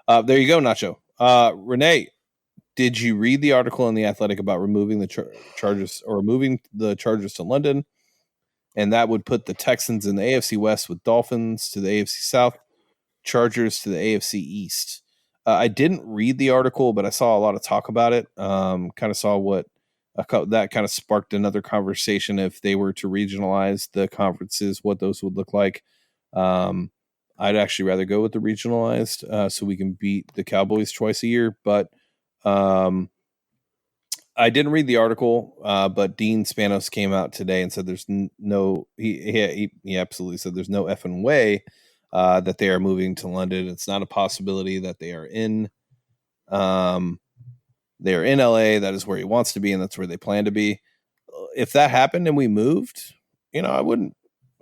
there you go, Nacho. Renee, did you read the article in The Athletic about removing the Chargers or moving the Chargers to London? And that would put the Texans in the AFC West with Dolphins to the AFC South, Chargers to the AFC East. I didn't read the article, but I saw a lot of talk about it. Kind of saw what that kind of sparked another conversation if they were to regionalize the conferences, what those would look like. I'd actually rather go with the regionalized so we can beat the Cowboys twice a year. But I didn't read the article, but Dean Spanos came out today and said there's he absolutely said there's no effing way that they are moving to London. It's not a possibility that they are in. They're in LA. That is where he wants to be, and that's where they plan to be. If that happened and we moved, I don't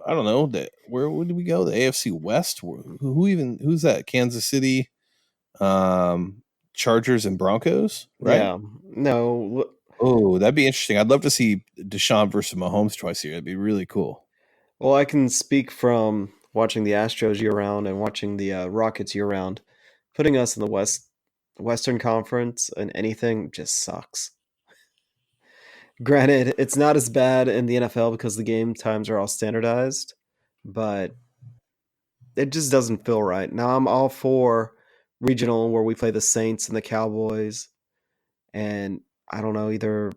know that. Where would we go? The AFC West? Who's that? Kansas City, Chargers and Broncos, right? Yeah. No. Oh, that'd be interesting. I'd love to see Deshaun versus Mahomes twice a year. That'd be really cool. Well, I can speak from watching the Astros year round and watching the Rockets year round. Putting us in the Western Conference and anything just sucks. Granted, it's not as bad in the NFL because the game times are all standardized, but it just doesn't feel right. Now, I'm all for regional where we play the Saints and the Cowboys and I don't know, either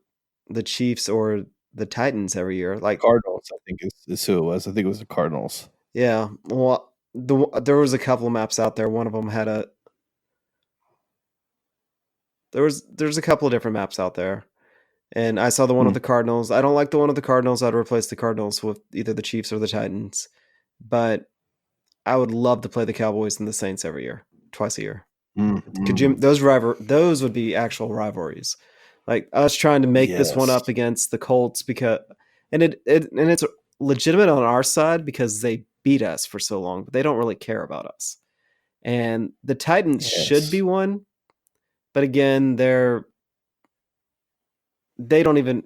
the Chiefs or the Titans every year. Like Cardinals, I think is who it was. I think it was the Cardinals. Yeah, well, there was a couple of maps out there. One of them had there's a couple of different maps out there, and I saw the one of the Cardinals. I don't like the one of the Cardinals. I'd replace the Cardinals with either the Chiefs or the Titans, but I would love to play the Cowboys and the Saints every year, twice a year. Could you? Those would be actual rivalries, like us trying to make this one up against the Colts and it's legitimate on our side because they beat us for so long, but they don't really care about us. And the Titans should be one, but again, they don't even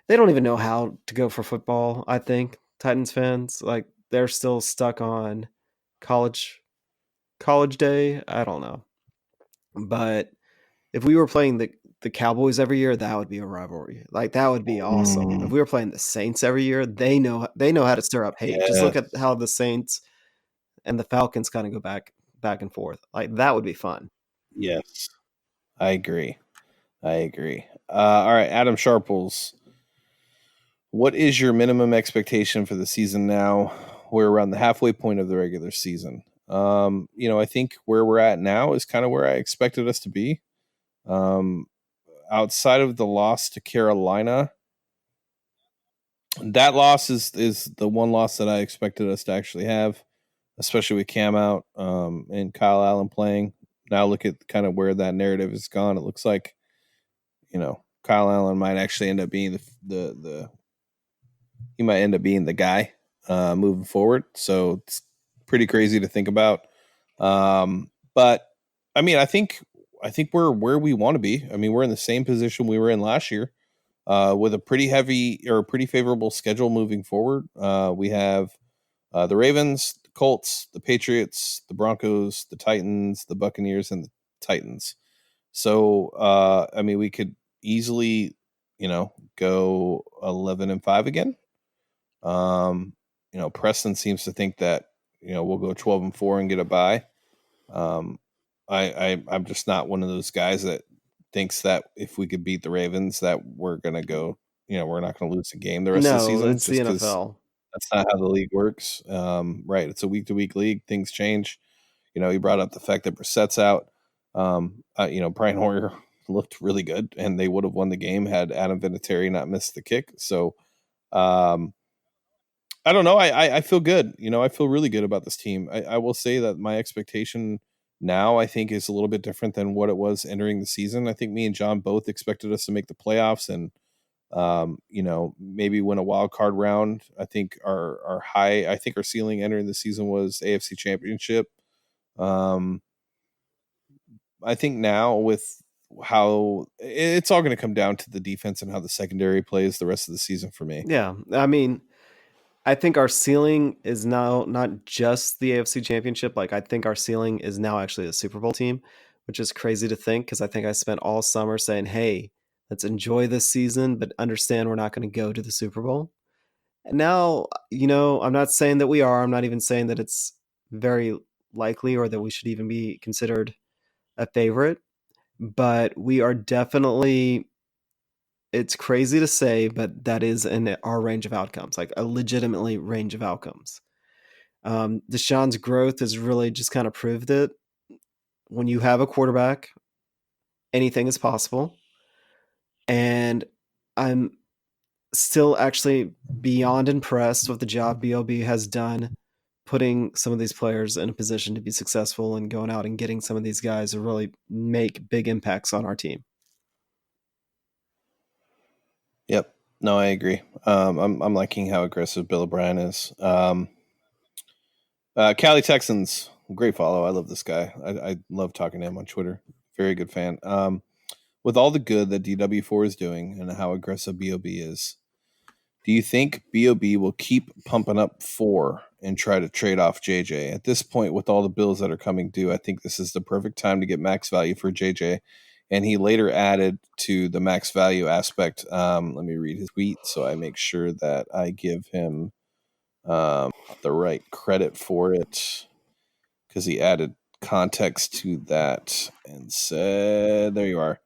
know how to go for football. I think Titans fans, like, they're still stuck on college day. I don't know, but if we were playing the Cowboys every year, that would be a rivalry. Like, that would be awesome. If we were playing the Saints every year, they know how to stir up hate. Just look at how the Saints and the Falcons kind of go back and forth. Like that would be fun. Yes, I agree. All right, Adam Sharples. What is your minimum expectation for the season now? We're around the halfway point of the regular season. I think where we're at now is kind of where I expected us to be. Outside of the loss to Carolina, that loss is the one loss that I expected us to actually have, especially with Cam out and Kyle Allen playing. Now look at kind of where that narrative has gone. It looks like, Kyle Allen might actually end up being he might end up being the guy moving forward. So it's pretty crazy to think about. But I mean, I think we're where we want to be. I mean, we're in the same position we were in last year, with a pretty favorable schedule moving forward. We have the Ravens, the Colts, the Patriots, the Broncos, the Titans, the Buccaneers, and the Titans. So, I mean, we could easily, go 11-5 again. Preston seems to think that, we'll go 12-4 and get a bye. I'm just not one of those guys that thinks that if we could beat the Ravens that we're going to go, we're not going to lose a game the rest of the season. It's the NFL. That's not how the league works. Right. It's a week-to-week league. Things change. You brought up the fact that Brissett's out. Brian Hoyer looked really good, and they would have won the game had Adam Vinatieri not missed the kick. So, I don't know. I feel good. I feel really good about this team. I will say that my expectation now, I think, is a little bit different than what it was entering the season. I think me and John both expected us to make the playoffs and, maybe win a wild card round. I think our ceiling entering the season was AFC Championship. I think now with how it's all going to come down to the defense and how the secondary plays the rest of the season for me. Yeah. I mean, I think our ceiling is now not just the AFC Championship. Like, I think our ceiling is now actually the Super Bowl team, which is crazy to think because I think I spent all summer saying, hey, let's enjoy this season, but understand we're not going to go to the Super Bowl. And now, I'm not saying that we are. I'm not even saying that it's very likely or that we should even be considered a favorite, but we are definitely, it's crazy to say, but that is in our range of outcomes, like a legitimately range of outcomes. Deshaun's growth has really just kind of proved it. When you have a quarterback, anything is possible. And I'm still actually beyond impressed with the job BOB has done putting some of these players in a position to be successful and going out and getting some of these guys to really make big impacts on our team. Yep. No, I agree. I'm liking how aggressive Bill O'Brien is. Cali Texans, great follow. I love this guy. I love talking to him on Twitter. Very good fan. With all the good that DW4 is doing and how aggressive BOB is, do you think BOB will keep pumping up 4 and try to trade off JJ? At this point, with all the bills that are coming due, I think this is the perfect time to get max value for JJ. And he later added to the max value aspect. Let me read his tweet so I make sure that I give him the right credit for it, because he added context to that and said, there you are.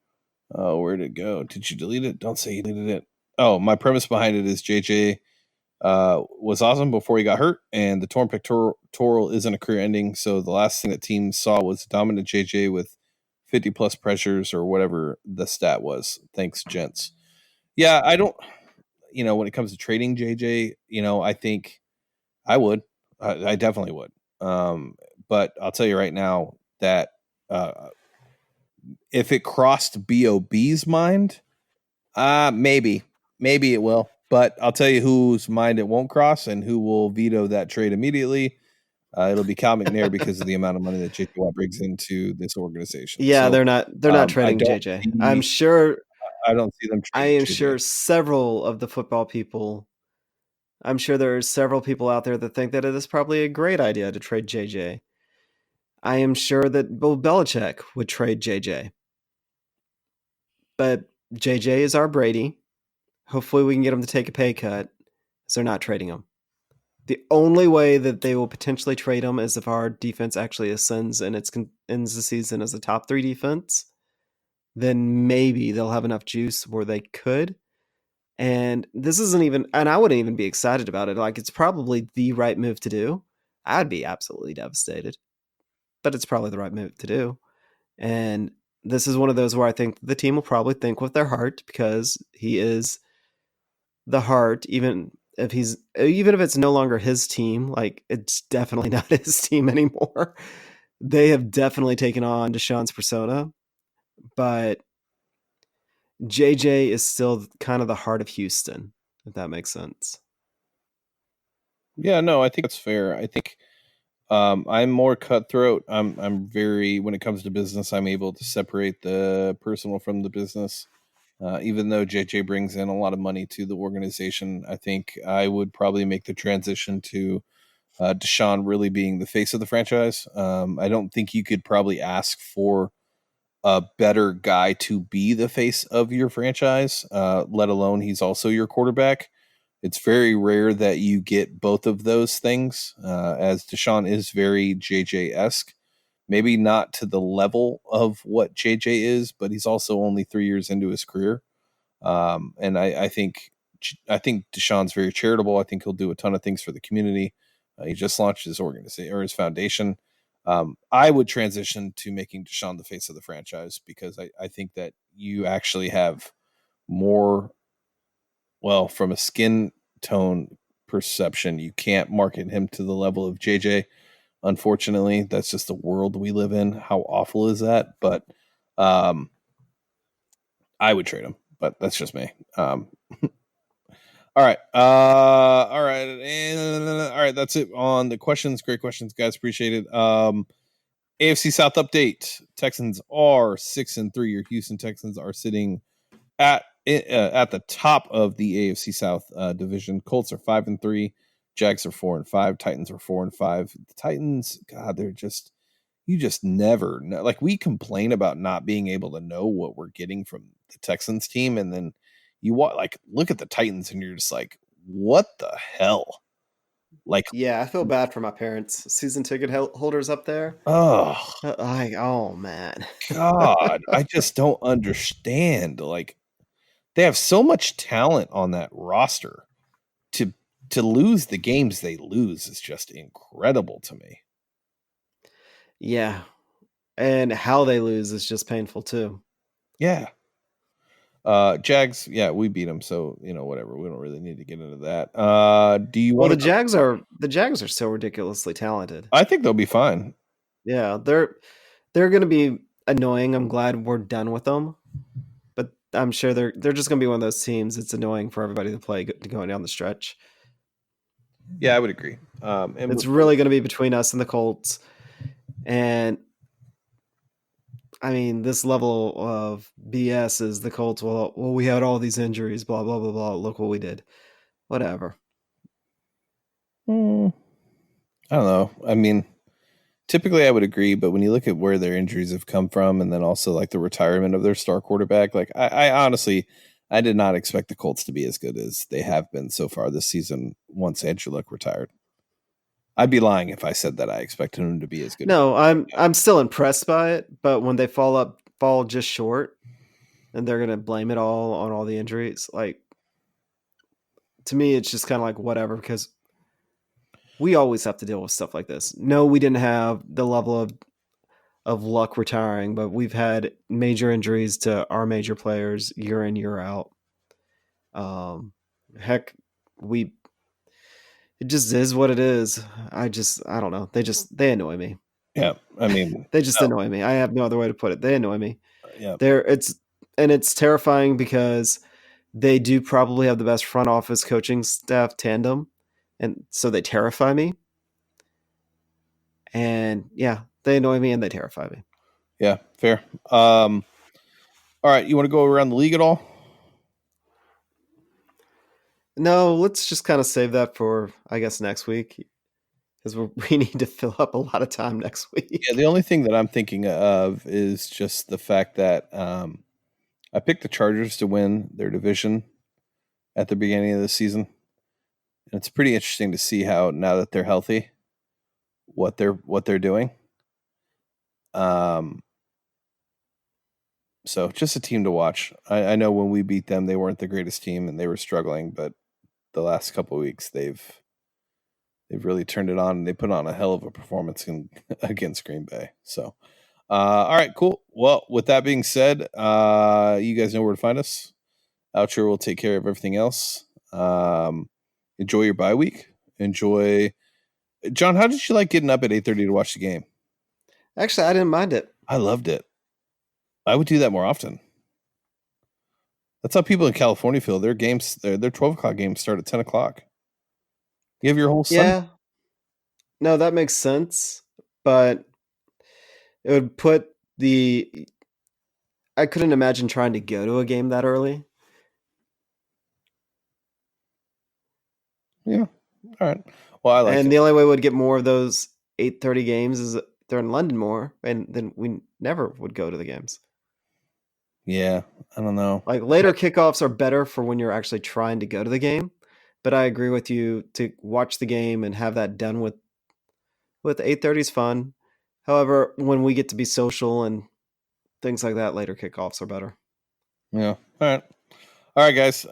Oh, where'd it go? Did you delete it? Don't say you deleted it. Oh, my premise behind it is JJ was awesome before he got hurt, and the torn pectoral isn't a career ending. So the last thing that teams saw was dominant JJ with 50 plus pressures or whatever the stat was. Thanks, gents. Yeah, I don't, when it comes to trading JJ, I think I would. I definitely would. But I'll tell you right now that if it crossed BOB's mind, maybe it will. But I'll tell you whose mind it won't cross and who will veto that trade immediately. It'll be Cal McNair because of the amount of money that JJ Watt brings into this organization. Yeah, so, they're not trading JJ. I'm sure. I don't see them. I am sure several of the football people. I'm sure there are several people out there that think that it is probably a great idea to trade JJ. I am sure that Bill Belichick would trade JJ. But JJ is our Brady. Hopefully we can get him to take a pay cut, so they're not trading him. The only way that they will potentially trade him is if our defense actually ascends and ends the season as a top 3 defense. Then maybe they'll have enough juice where they could. And this isn't even, and I wouldn't even be excited about it. Like, it's probably the right move to do. I'd be absolutely devastated, but it's probably the right move to do. And this is one of those where I think the team will probably think with their heart, because he is the heart, even if it's no longer his team. Like, it's definitely not his team anymore. They have definitely taken on Deshaun's persona, but JJ is still kind of the heart of Houston, if that makes sense. Yeah, no, I think that's fair. I think I'm more cutthroat. I'm very, when it comes to business, I'm able to separate the personal from the business. Even though JJ brings in a lot of money to the organization, I think I would probably make the transition to Deshaun really being the face of the franchise. I don't think you could probably ask for a better guy to be the face of your franchise, let alone he's also your quarterback. It's very rare that you get both of those things, as Deshaun is very JJ-esque. Maybe not to the level of what JJ is, but he's also only 3 years into his career. And I think Deshaun's very charitable. I think he'll do a ton of things for the community. He just launched his organization or his foundation. I would transition to making Deshaun the face of the franchise, because I think that you actually have more, well, from a skin tone perception, you can't market him to the level of JJ. Unfortunately, that's just the world we live in. How awful is that? But I would trade him, but that's just me. All right. All right. And all right. That's it on the questions. Great questions, guys. Appreciate it. AFC South update. Texans are 6-3. Your Houston Texans are sitting at the top of the AFC South division. Colts are 5-3. Jags are 4-5. Titans are 4-5. The Titans, God, you just never know. Like, we complain about not being able to know what we're getting from the Texans team, and then you look at the Titans and you're just like, what the hell? Like, Yeah, I feel bad for my parents, season ticket holders up there. oh Oh man. God, I just don't understand. Like, they have so much talent on that roster. To lose the games they lose is just incredible to me. Yeah, and how they lose is just painful too. Yeah. Jags, yeah, we beat them, so whatever. We don't really need to get into that. Do you Well, want the Jags are so ridiculously talented. I think they'll be fine. Yeah, they're going to be annoying. I'm glad we're done with them, but I'm sure they're just going to be one of those teams. It's annoying for everybody to play going down the stretch. Yeah, I would agree. And It's really going to be between us and the Colts, and I mean, this level of BS is the Colts. Well, we had all these injuries, blah blah blah blah. Look what we did. Whatever. I don't know. I mean, typically I would agree, but when you look at where their injuries have come from, and then also like the retirement of their star quarterback, like I honestly, I did not expect the Colts to be as good as they have been so far this season once Andrew Luck retired. I'd be lying if I said that I expected him to be as good. No, I'm still impressed by it, but when they fall just short, and they're gonna blame it all on all the injuries, like, to me, it's just kind of like whatever, because we always have to deal with stuff like this. No, we didn't have the level of Luck retiring, but we've had major injuries to our major players year in, year out. Heck, we it just is what it is. I don't know. They annoy me. Yeah, I mean, They just annoy me. I have no other way to put it. They annoy me. yeah, It's terrifying, because they do probably have the best front office coaching staff tandem, and so they terrify me. And yeah, they annoy me and they terrify me. yeah, fair. All right, you want to go around the league at all? No, let's just kind of save that for, I guess, next week, because we need to fill up a lot of time next week. Yeah, the only thing that I'm thinking of is just the fact that I picked the Chargers to win their division at the beginning of the season. And it's pretty interesting to see how now that they're healthy, what they're doing. So just a team to watch. I know when we beat them, they weren't the greatest team and they were struggling, but the last couple of weeks they've really turned it on and they put on a hell of a performance against Green Bay. So, all right, cool. Well, with that being said, you guys know where to find us. Outro will take care of everything else. Enjoy your bye week. Enjoy. John, how did you like getting up at 8:30 to watch the game? Actually, I didn't mind it. I loved it. I would do that more often. That's how people in California feel. Their games, their 12 o'clock games start at 10 o'clock. You have your whole Sunday. Yeah. No, that makes sense. But it would put I couldn't imagine trying to go to a game that early. Yeah. All right. Well, I like it. And the only way we'd get more of those 8:30 games is they're in London more, and then we never would go to the games. Yeah, I don't know. Like later kickoffs are better for when you're actually trying to go to the game, but I agree with you to watch the game and have that done with 8:30 is fun. However, when we get to be social and things like that, later kickoffs are better. Yeah. All right, guys.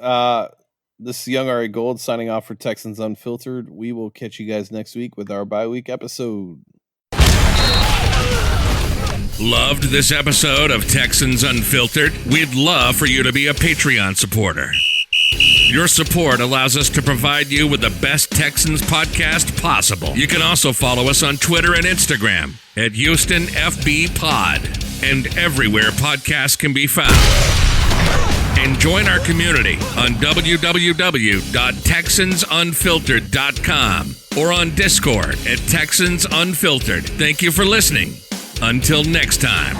This is YoungAriGold signing off for Texans Unfiltered. We will catch you guys next week with our bye week episode. Loved this episode of Texans Unfiltered? We'd love for you to be a Patreon supporter. Your support allows us to provide you with the best Texans podcast possible. You can also follow us on Twitter and Instagram at HoustonFBPod and everywhere podcasts can be found. And join our community on www.texansunfiltered.com or on Discord at Texans Unfiltered. Thank you for listening. Until next time.